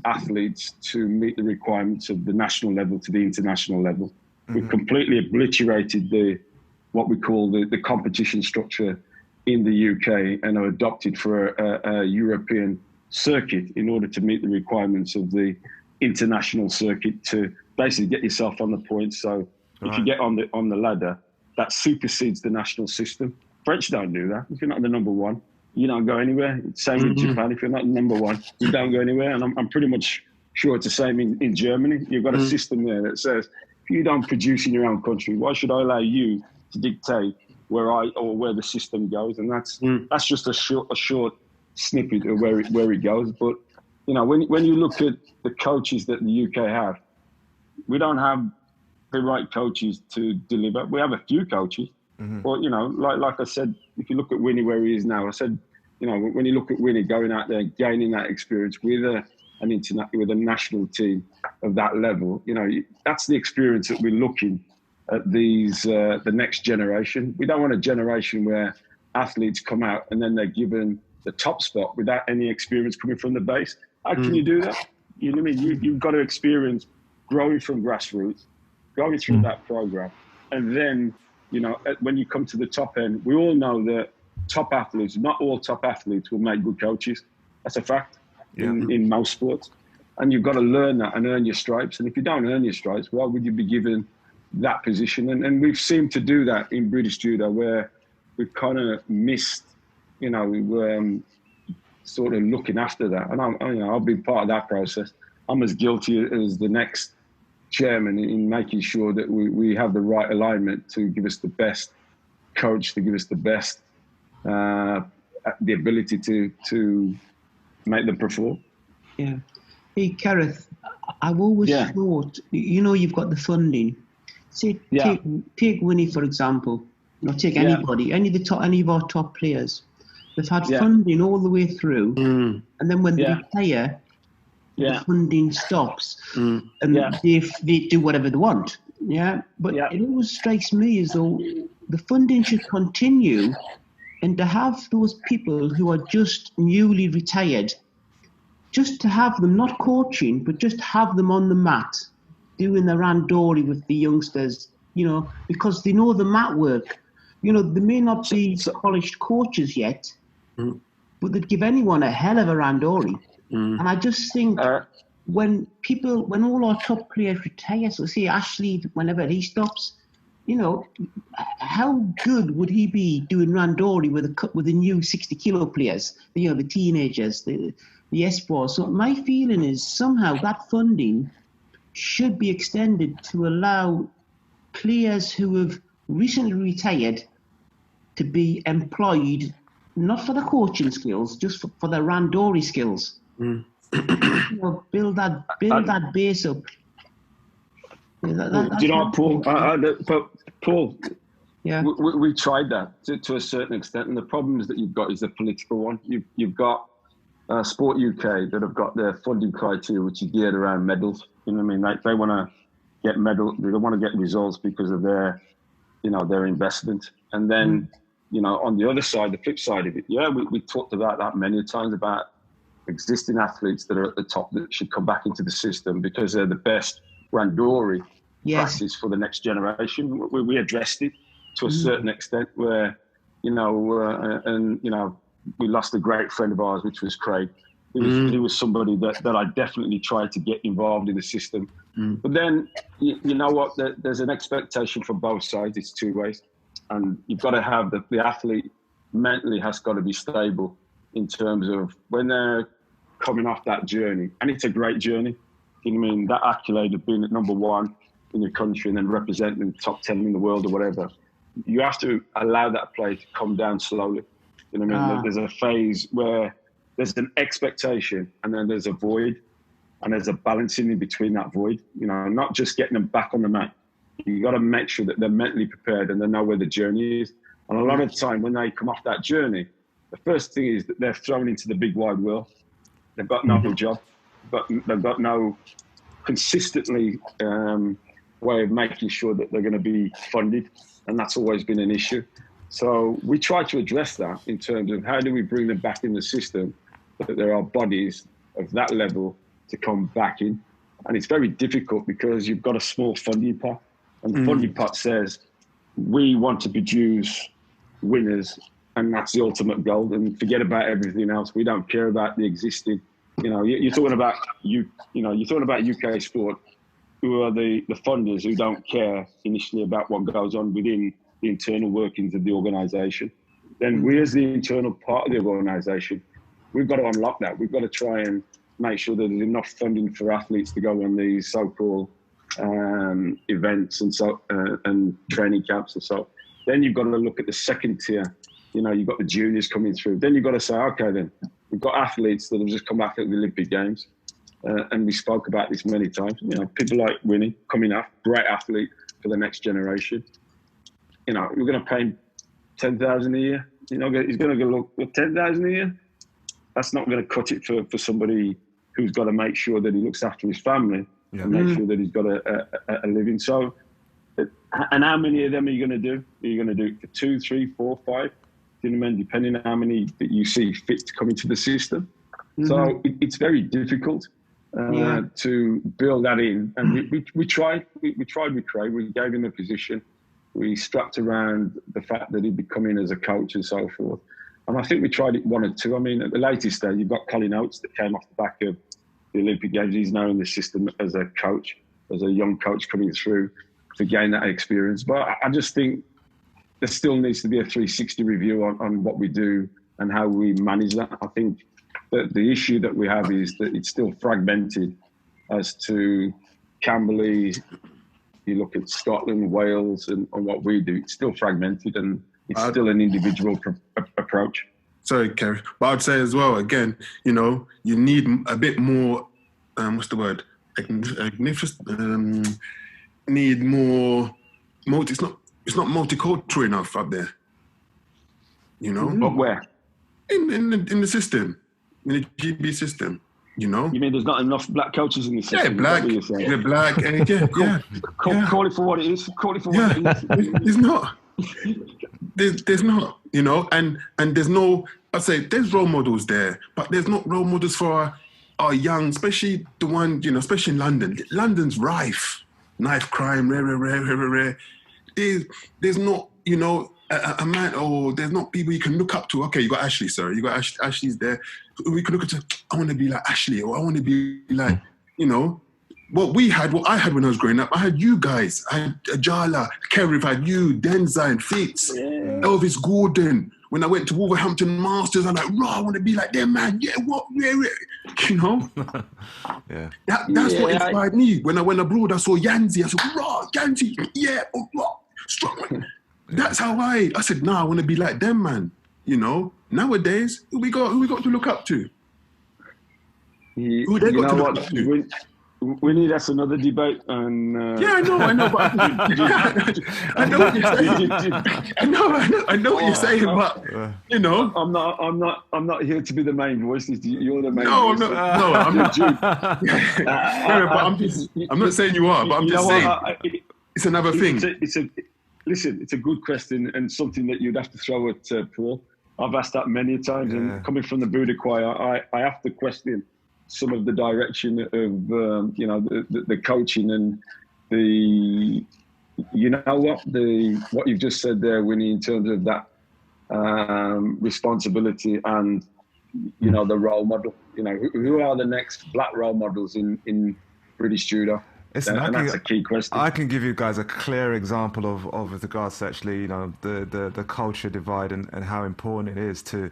athletes to meet the requirements of the national level to the international level. We've completely obliterated what we call the competition structure in the UK and are adopted for a European circuit in order to meet the requirements of the international circuit to basically get yourself on the points. So if you get on the ladder, that supersedes the national system. French don't do that. If you're not the number one, you don't go anywhere. Same in Japan. If you're not the number one, you don't go anywhere. And I'm pretty much sure it's the same in Germany. You've got a system there that says, if you don't produce in your own country, why should I allow you to dictate where the system goes? And that's just a short snippet of where it goes. But you know, when you look at the coaches that the UK have, we don't have the right coaches to deliver. We have a few coaches, but you know, like I said, if you look at Winnie where he is now, I said You know, when you look at Winnie going out there, gaining that experience with with a national team of that level, you know, that's the experience that we're looking at the next generation. We don't want a generation where athletes come out and then they're given the top spot without any experience coming from the base. How can you do that? You know what I mean? You've got to experience growing from grassroots, going through that program, and then, you know, when you come to the top end, we all know that top athletes, not all top athletes will make good coaches. That's a fact in most sports. And you've got to learn that and earn your stripes. And if you don't earn your stripes, why would you be given that position? And we've seemed to do that in British Judo, where we've kind of missed, you know, sort of looking after that. And I'll be part of that process. I'm as guilty as the next chairman in making sure that we have the right alignment to give us the best coach, to give us the best, the ability to make them perform. Yeah. Hey, Kerrith, I've always thought, you know, you've got the funding. Say, take Winnie, for example. You know, take anybody, any of our top players. They've had funding all the way through, and then when they retire, the funding stops, and they do whatever they want. Yeah, but it always strikes me as though the funding should continue, and to have those people who are just newly retired, just to have them not coaching, but just have them on the mat, doing the randori with the youngsters. You know, because they know the mat work. You know, they may not be polished coaches yet, but they'd give anyone a hell of a randori. And I just think when all our top players retire, so say Ashley, whenever he stops, you know, how good would he be doing randori with the new 60-kilo players, you know, the teenagers, the S4? So my feeling is somehow that funding should be extended to allow players who have recently retired to be employed, not for the coaching skills, just for their randori skills. You know, build that base up. Do you know what, Paul? Paul, we tried that to a certain extent, and the problems that you've got is the political one. You've got Sport UK that have got their funding criteria, which is geared around medals. You know what I mean? They want to get medal. They don't want to get results because of their, you know, their investment. And then, you know, on the other side, the flip side of it, we talked about that many times, about existing athletes that are at the top that should come back into the system because they're the best randori practice for the next generation. We addressed it to a certain extent where, you know, and, you know, we lost a great friend of ours, which was Craig. He was somebody that I definitely tried to get involved in the system. But then, you know what, there's an expectation from both sides. It's two ways. And you've got to have the athlete mentally has got to be stable in terms of when they're coming off that journey. And it's a great journey. You know what I mean? That accolade of being at number one in your country and then representing the top 10 in the world or whatever. You have to allow that play to come down slowly. You know what I mean? There's a phase where there's an expectation and then there's a void, and there's a balancing in between that void. You know, not just getting them back on the mat. You got to make sure that they're mentally prepared and they know where the journey is. And a lot of the time when they come off that journey, the first thing is that they're thrown into the big wide world. They've got no job, but they've got no consistently way of making sure that they're going to be funded. And that's always been an issue. So we try to address that in terms of how do we bring them back in the system, that there are bodies of that level to come back in. And it's very difficult because you've got a small funding pot. And the funding pot says, we want to produce winners, and that's the ultimate goal. And forget about everything else. We don't care about the existing. You know, you're talking about you're talking about UK sport, who are the funders who don't care initially about what goes on within the internal workings of the organisation. Then we, as the internal part of the organisation, we've got to unlock that. We've got to try and make sure that there's enough funding for athletes to go on these so-called events and training camps and so. Then you've got to look at the second tier. You know, you've got the juniors coming through. Then you've got to say, okay, then we've got athletes that have just come back at the Olympic Games, and we spoke about this many times. You know, people like Winnie coming up, great athlete for the next generation. You know, we're going to pay 10,000 a year. You know, he's going to go look 10,000 a year. That's not going to cut it for somebody who's got to make sure that he looks after his family and make sure that he's got a living. So, and how many of them are you going to do? Are you going to do it for 2, 3, 4, 5? Do you know what I mean? Depending on how many that you see fit to come into the system. So it's very difficult to build that in. And we tried with Craig. We gave him a position. We strapped around the fact that he'd be coming as a coach and so forth. And I think we tried it 1 or 2. I mean, at the latest stage, you've got Colin Oates that came off the back of the Olympic Games. He's now in the system as a coach, as a young coach coming through to gain that experience. But I just think there still needs to be a 360 review on what we do and how we manage that. I think that the issue that we have is that it's still fragmented as to Camberley. You look at Scotland, Wales, and what we do, it's still fragmented and it's still an individual approach. Sorry, Kerrith, but I'd say as well, again, you know, you need a bit more, what's the word? Need more, it's not multicultural enough up there, you know? But where? In the system, in the GB system, you know? You mean there's not enough black coaches in the system? Yeah, black, Call it for what it is. Call it for what it is. There's not. There's not, you know, and there's no, I'd say there's role models there, but there's not role models for our young, especially the one, you know, especially in London. London's rife. Knife crime, rare. There's not, you know, a man, or there's not people you can look up to. Okay, you got Ashley, sorry. You got Ashley's there. We can look at, I want to be like Ashley, or I want to be like, you know, what I had when I was growing up. I had you guys. I had Ajala, Kerrith, I had you, Denza, Fitz, Elvis Gordon. When I went to Wolverhampton Masters, I'm like, I want to be like them, man. Yeah, what? Yeah. You know? That's what inspired me. When I went abroad, I saw Yanzi. I said, Yanzi, strong. That's how I said, I want to be like them, man. You know? Nowadays, who we got to look up to? Who they got to look up to? We need us another debate and I know, but I know what you're saying. I know what you're saying, but you know, I'm not here to be the main voice. You're the main voice. I'm not. But I'm not saying you are, but I'm just saying it's another thing. It's a good question and something that you'd have to throw at Paul. I've asked that many times, and coming from the Buddha choir, I have to question some of the direction of the coaching and what you've just said there, Winnie, in terms of that responsibility and the role model. You know, who are the next black role models in British judo? And that's a key question. I can give you guys a clear example of with regards to actually, you know, the culture divide and how important it is to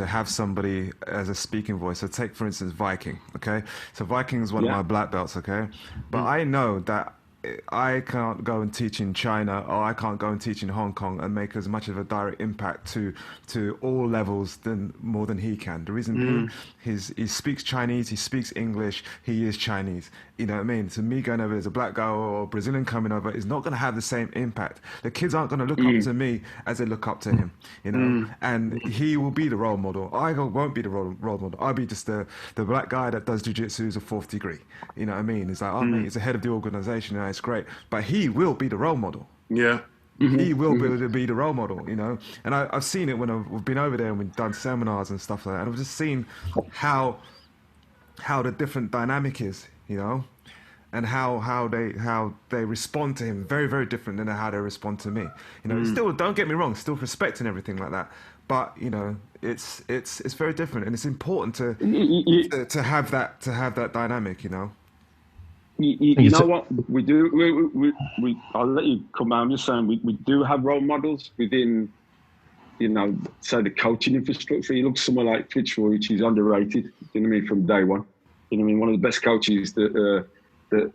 have somebody as a speaking voice. So take, for instance, Viking, okay? So Viking is one of my black belts, okay? But I know that I can't go and teach in China, or I can't go and teach in Hong Kong and make as much of a direct impact to all levels more than he can. The reason being, he speaks Chinese, he speaks English, he is Chinese. You know what I mean? So me going over as a black guy or Brazilian coming over is not going to have the same impact. The kids aren't going to look up to me as they look up to him, you know? And he will be the role model. I won't be the role model. I'll be just the black guy that does jiu-jitsu as a 4th degree. You know what I mean? It's like, mate, he's the head of the organization, and it's great. But he will be the role model. Yeah. He will be the role model, you know? And I've seen it when we've been over there and we've done seminars and stuff like that. And I've just seen how the different dynamic is, you know? And how they respond to him, very, very different than how they respond to me. You know, still, don't get me wrong, still respect and everything like that. But you know, it's very different, and it's important to have that dynamic. You know. You know what we do? We I'll let you come out. I'm just saying we do have role models within, you know, say the coaching infrastructure. You look somewhere like Fitzroy, which is underrated. You know what I mean? From day one, you know what I mean? One of the best coaches that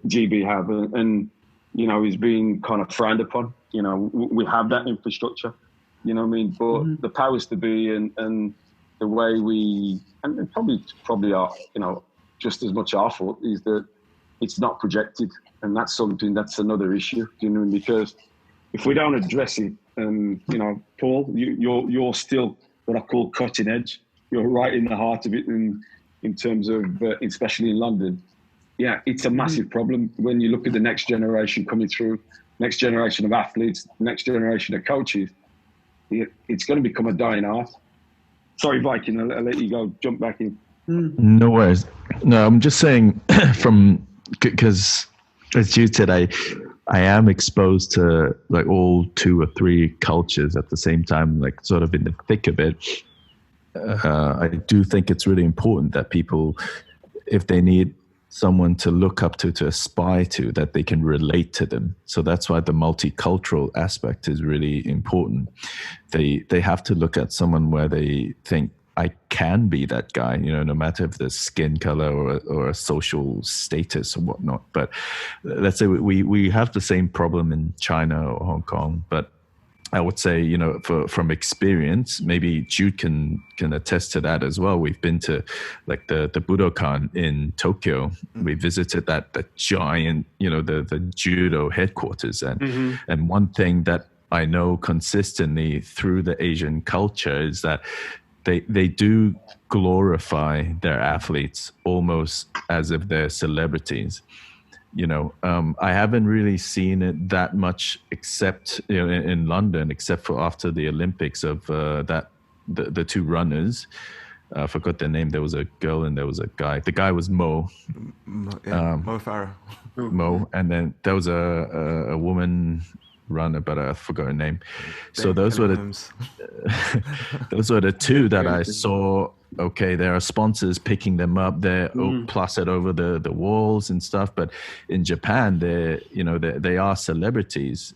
GB have, and you know, is being kind of frowned upon. You know, we have that infrastructure. You know what I mean? But the powers to be and the way we, and probably are, you know, just as much our fault is that it's not projected, and that's another issue. You know, because if we don't address it And you know, Paul, you're still what I call cutting edge. You're right in the heart of it, in terms of, especially in London. Yeah, it's a massive problem when you look at the next generation coming through, next generation of athletes, next generation of coaches. It's going to become a dying art. Sorry, Viking, I'll let you go. Jump back in. No worries. No, I'm just saying because as you said, I am exposed to like all 2 or 3 cultures at the same time, like sort of in the thick of it. I do think it's really important that people, if they need someone to look up to aspire to, that they can relate to them. So that's why the multicultural aspect is really important. They have to look at someone where they think, I can be that guy, you know, no matter if the skin color or a social status or whatnot. But let's say we have the same problem in China or Hong Kong, but I would say, you know, from experience, maybe Jude can attest to that as well. We've been to like the Budokan in Tokyo. We visited that giant, you know, the judo headquarters. And one thing that I know consistently through the Asian culture is that they do glorify their athletes almost as if they're celebrities. You know, I haven't really seen it that much, except, you know, in London, except for after the Olympics of the 2 runners. I forgot their name. There was a girl and there was a guy. The guy was Mo. Mo Farah. Mo, and then there was a woman runner, but I forgot her name. So those were the 2 that I saw. Okay, there are sponsors picking them up. They're plastered over the walls and stuff. But in Japan, they are celebrities.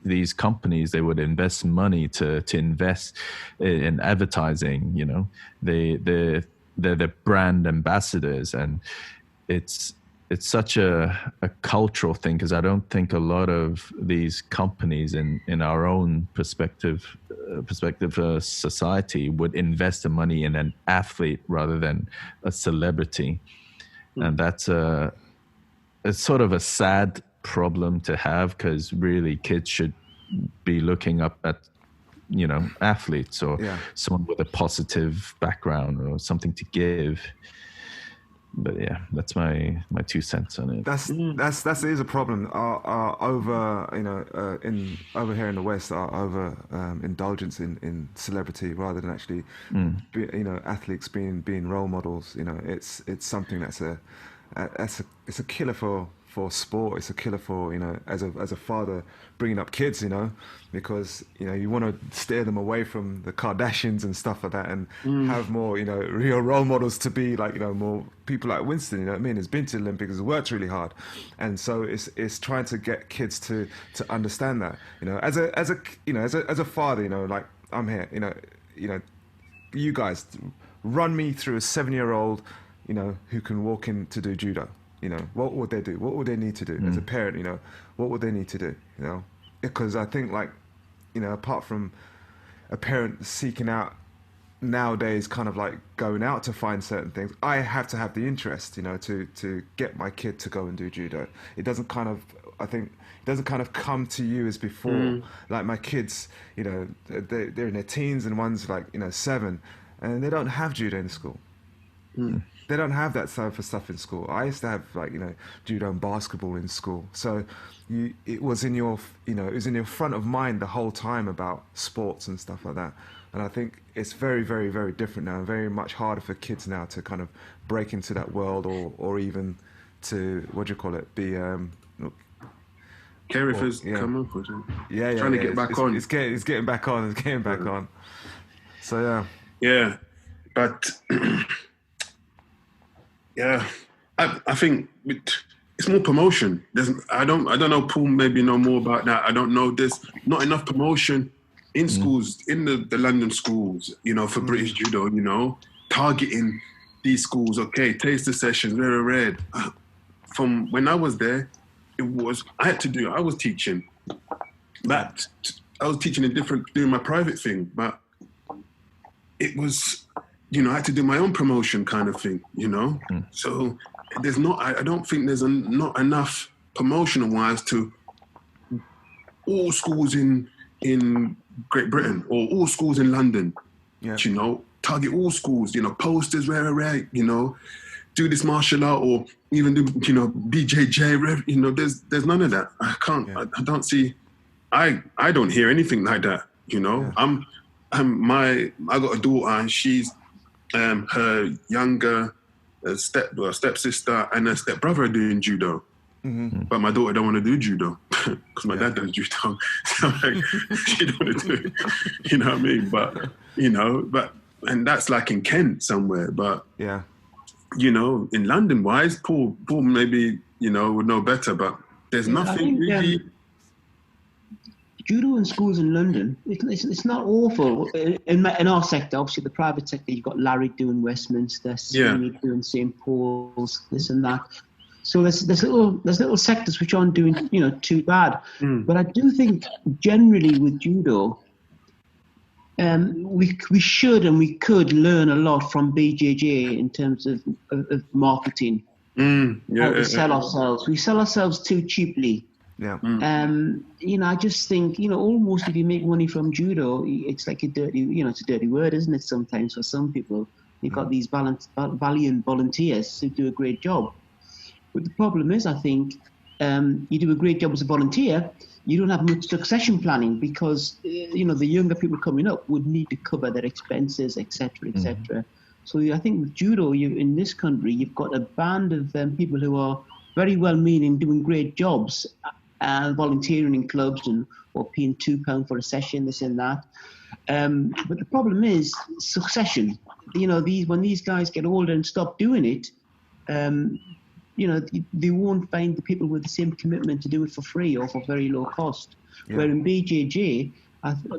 These companies, they would invest money to invest in advertising. You know, they're the brand ambassadors, and it's such a cultural thing, because I don't think a lot of these companies in our own perspective society would invest the money in an athlete rather than a celebrity. And that's it's sort of a sad problem to have, because really kids should be looking up at, you know, athletes or someone with a positive background or something to give. But yeah, that's my 2 cents on it. That is a problem. Over over here in the West, our over indulgence in celebrity rather than actually, athletes being role models. You know, it's something that's a killer for sport. It's a killer for, you know, as a father bringing up kids, you know, because, you know, you want to steer them away from the Kardashians and stuff like that, and have more, you know, real role models to be like, you know, more people like Winston, you know what I mean, has been to the Olympics, has worked really hard. And so it's trying to get kids to understand that, you know, as a father, you know, like, I'm here, you know, you guys run me through a 7-year-old, you know, who can walk in to do judo. You know, what would they do? What would they need to do as a parent? You know, what would they need to do? You know, because I think, like, you know, apart from a parent seeking out nowadays, kind of like going out to find certain things, I have to have the interest, you know, to get my kid to go and do judo. It doesn't kind of come to you as before. Like my kids, you know, they're in their teens, and one's like, you know, 7, and they don't have judo in school. They don't have that type of stuff in school. I used to have, like, you know, judo and basketball in school. So it was in your front of mind the whole time about sports and stuff like that. And I think it's very, very, very different now, and very much harder for kids now to kind of break into that world, or even to, what do you call it, be Kerrith has come up with it. Yeah, trying to get back on. It's getting back on. It's getting back on. So yeah, but yeah, I think it's more promotion. I don't know. Paul maybe know more about that. I don't know. There's not enough promotion in schools, in the London schools, you know, for British Judo. You know, targeting these schools. Okay, taster sessions, very red. From when I was there, I was teaching, but I was teaching doing my private thing, but it was, you know, I had to do my own promotion kind of thing, you know? So I don't think there's not enough promotional wise to all schools in in Great Britain or all schools in London. Yeah. You know, target all schools. You know, posters, rare. You know, do this martial art or even do, you know, BJJ. You know, there's none of that. I can't. Yeah. I don't see. I don't hear anything like that. You know, Yeah. I got a daughter and she's her younger stepsister and her stepbrother are doing judo. Mm-hmm. But my daughter don't want to do judo because my dad does judo. So I'm like, she don't want to do it. You know what I mean? But, you know, and that's like in Kent somewhere. But, Yeah. you know, in London-wise, Paul maybe, you know, would know better, but there's nothing really. Judo in schools in London, it's not awful. In our sector, obviously the private sector, you've got Larry doing Westminster, Sweeney doing St. Paul's, this and that. So there's little sectors which aren't doing, you know, too bad. But I do think generally with judo, we should and we could learn a lot from BJJ in terms of marketing. How to sell ourselves. We sell ourselves too cheaply. Yeah. You know, I just think, you know, almost if you make money from judo, it's like it's a dirty word, isn't it? Sometimes for some people, you've got these valiant volunteers who do a great job. But the problem is, I think, you do a great job as a volunteer, you don't have much succession planning because, you know, the younger people coming up would need to cover their expenses, etc., etc. So I think with judo, in this country, you've got a band of people who are very well-meaning, doing great jobs, volunteering in clubs or paying £2 for a session, this and that. But the problem is succession. You know, when these guys get older and stop doing it, you know, they won't find the people with the same commitment to do it for free or for very low cost. Yeah. Where in BJJ,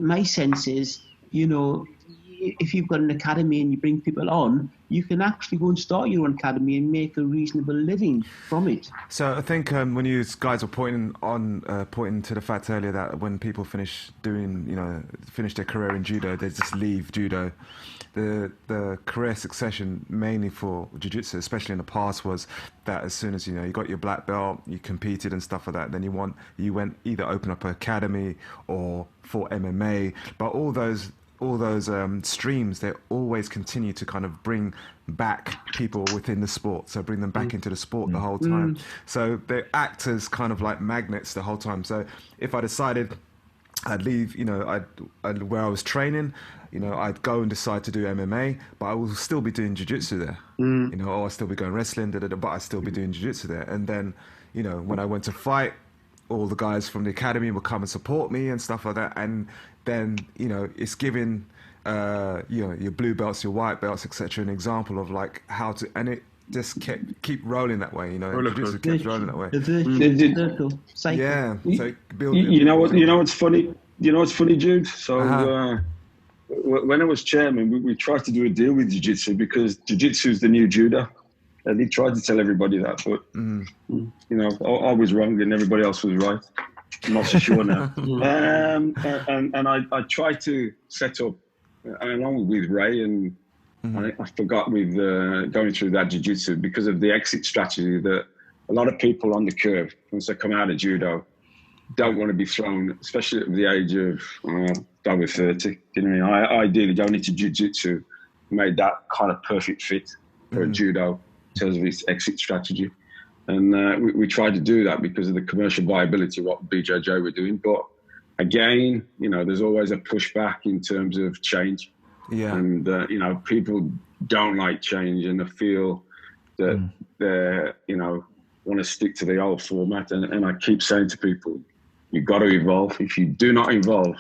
my sense is, you know, if you've got an academy and you bring people on, you can actually go and start your own academy and make a reasonable living from it. So I think when you guys were pointing to the fact earlier that when people finish their career in judo, they just leave judo. The career succession mainly for jiu-jitsu, especially in the past, was that as soon as you got your black belt, you competed and stuff like that, then you went either open up an academy or for MMA. But all those streams, they always continue to kind of bring back people within the sport, so bring them back into the sport the whole time. So they act as kind of like magnets the whole time. So if I decided I'd leave, where I was training, I'd go and decide to do MMA, but I will still be doing jiu-jitsu there, or I'll still be going wrestling, but I'd still be doing jiu-jitsu there. And then, when I went to fight, all the guys from the academy would come and support me and stuff like that. And then, it's giving, your blue belts, your white belts, etc., an example of like how to, and it just keep rolling that way, jiu-jitsu keeps rolling that way. Yeah. So build. You know what's funny? Jude? So when I was chairman, we tried to do a deal with jiu-jitsu because jiu-jitsu is the new judo. And he tried to tell everybody that, but I was wrong and everybody else was right. I'm not so sure now. And I tried to set up, along with Ray, and I forgot with going through that jiu-jitsu because of the exit strategy that a lot of people on the curve, once they come out of judo, don't want to be thrown, especially at the age of over 30. You know what I mean? I ideally going into jiu-jitsu made that kind of perfect fit for a judo in terms of its exit strategy. And we tried to do that because of the commercial viability of what BJJ were doing. But again, there's always a pushback in terms of change. Yeah. And, people don't like change and they feel that they're, want to stick to the old format. And I keep saying to people, you've got to evolve. If you do not evolve,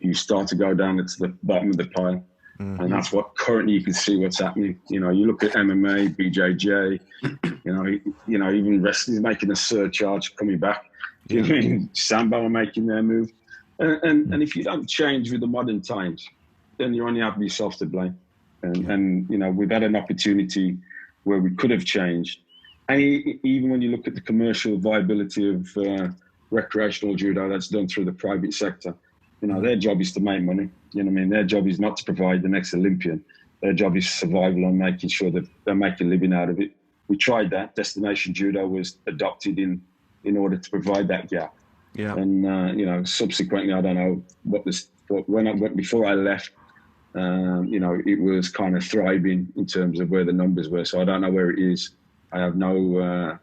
you start to go down to the bottom of the pile. And that's what currently you can see what's happening. You look at MMA, BJJ, even wrestling is making a surcharge coming back. You know what I mean? Sambo are making their move. And if you don't change with the modern times, then you only have yourself to blame. And we've had an opportunity where we could have changed. And even when you look at the commercial viability of recreational judo that's done through the private sector, their job is to make money. You know what I mean? Their job is not to provide the next Olympian. Their job is survival and making sure that they make a living out of it. We tried that. Destination Judo was adopted in order to provide that gap. Yeah. And subsequently, I don't know before I left, it was kind of thriving in terms of where the numbers were. So I don't know where it is. I have no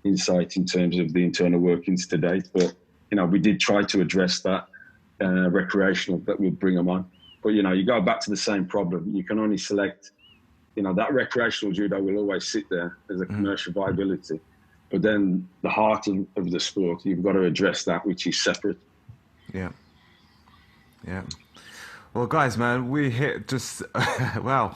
insight in terms of the internal workings today. But we did try to address that recreational that would bring them on. But you go back to the same problem. You can only select. That recreational judo will always sit there as a commercial viability. But then the heart of the sport, you've got to address that, which is separate. Yeah. Well, guys, man, we hit just, wow,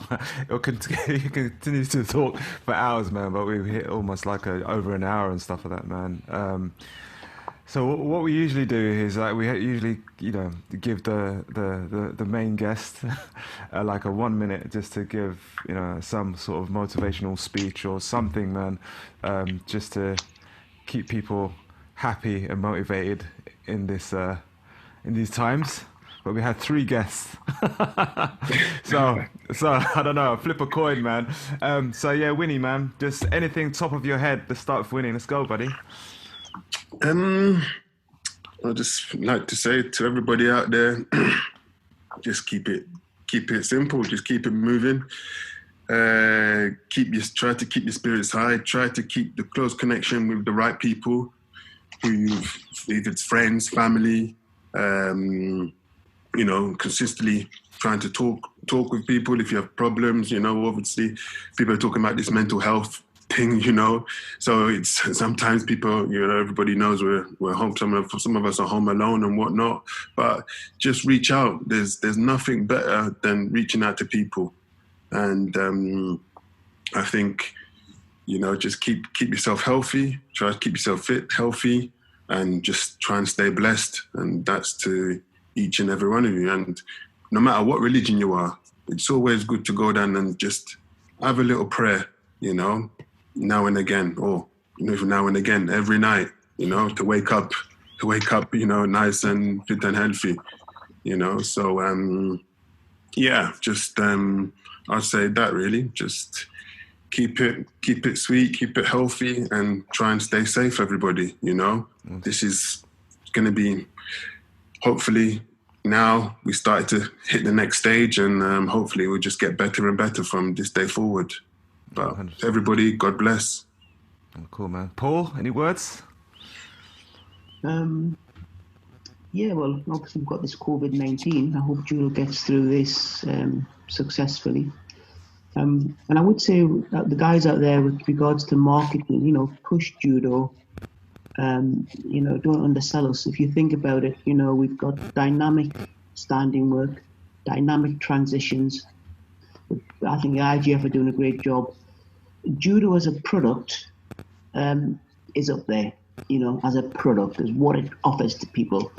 you continue to talk for hours, man, but we hit almost like over an hour and stuff like that, man. So what we usually do is we usually, give the main guest like a 1 minute just to give, some sort of motivational speech or something, man, just to keep people happy and motivated in these times. But we had 3 guests, so I don't know. Flip a coin, man. So yeah, Winnie, man, just anything top of your head. Let's start with Winnie. Let's go, buddy. I'd just like to say to everybody out there, just keep it simple. Just keep it moving. Try to keep your spirits high. Try to keep the close connection with the right people, if it's friends, family. Consistently trying to talk with people if you have problems. Obviously, people are talking about this mental health thing. So it's sometimes people. Everybody knows we're home. Some of us are home alone and whatnot. But just reach out. There's nothing better than reaching out to people. And I think just keep yourself healthy. Try to keep yourself fit, healthy, and just try and stay blessed. And that's to each and every one of you. And no matter what religion you are, it's always good to go down and just have a little prayer, now and again, or now and again, every night, to wake up, nice and fit and healthy, So I'd say that really, just keep it sweet, keep it healthy, and try and stay safe, everybody. This is going to be, hopefully now we started to hit the next stage, and hopefully we'll just get better and better from this day forward. But 100%. Everybody, God bless. Cool, man. Paul, any words? Yeah, well, obviously we've got this COVID-19. I hope judo gets through this successfully. And I would say that the guys out there with regards to marketing, push judo. Don't undersell us. If you think about it, we've got dynamic standing work, dynamic transitions. I think the IGF are doing a great job. Judo as a product is up there, as a product, as what it offers to people.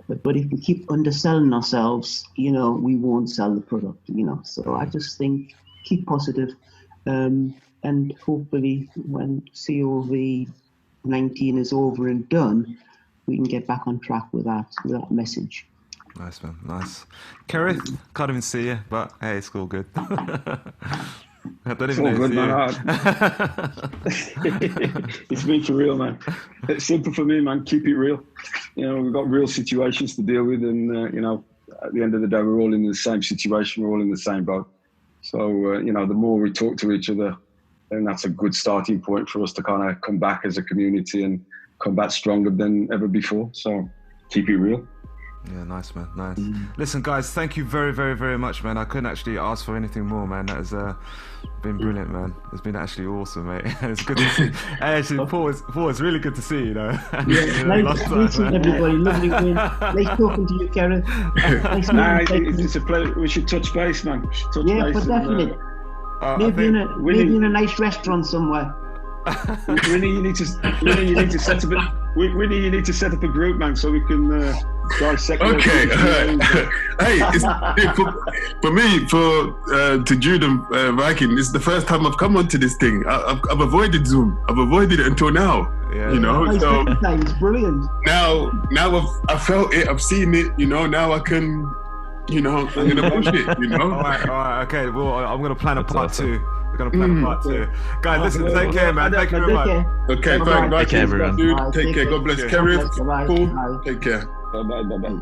But if we keep underselling ourselves, we won't sell the product, So I just think keep positive, and hopefully when COVID-19 is over and done, we can get back on track with that message. Nice, man. Nice. Kerrith, can't even see you, but hey, it's all good. I don't even know. Good, man. It's me for real, man. It's simple for me, man. Keep it real. We've got real situations to deal with, and at the end of the day, we're all in the same situation. We're all in the same boat. So the more we talk to each other, then that's a good starting point for us to kind of come back as a community and come back stronger than ever before. So keep it real. Yeah, nice, man. Nice. Listen, guys, thank you very, very, very much, man. I couldn't actually ask for anything more, man. That has been brilliant, man. It's been actually awesome, mate. It's good to see. Actually, Paul, it's really good to see you, Yeah, nice meeting everybody. Lovely win. Nice talking to you, Kerrith. It's a pleasure. We should touch base, man. But definitely. Maybe in a nice restaurant somewhere. Winnie, you need to set up a group, man, so we can dissect. Okay. For me, to Judo Viking, this is the first time I've come onto this thing. I've avoided Zoom. I've avoided it until now. Yeah. So it's brilliant. Now I've felt it. I've seen it. Now I can. I'm gonna push it. All right. Okay. Well, I'm gonna plan a part 2. We're gonna plan a part 2. Guys, listen, take care, man. Thank you very much. Okay, thanks. Bye, Take care, everyone. dude. Take care. God bless. Kerrith. Bye. Cool. Bye. Take care. Bye-bye.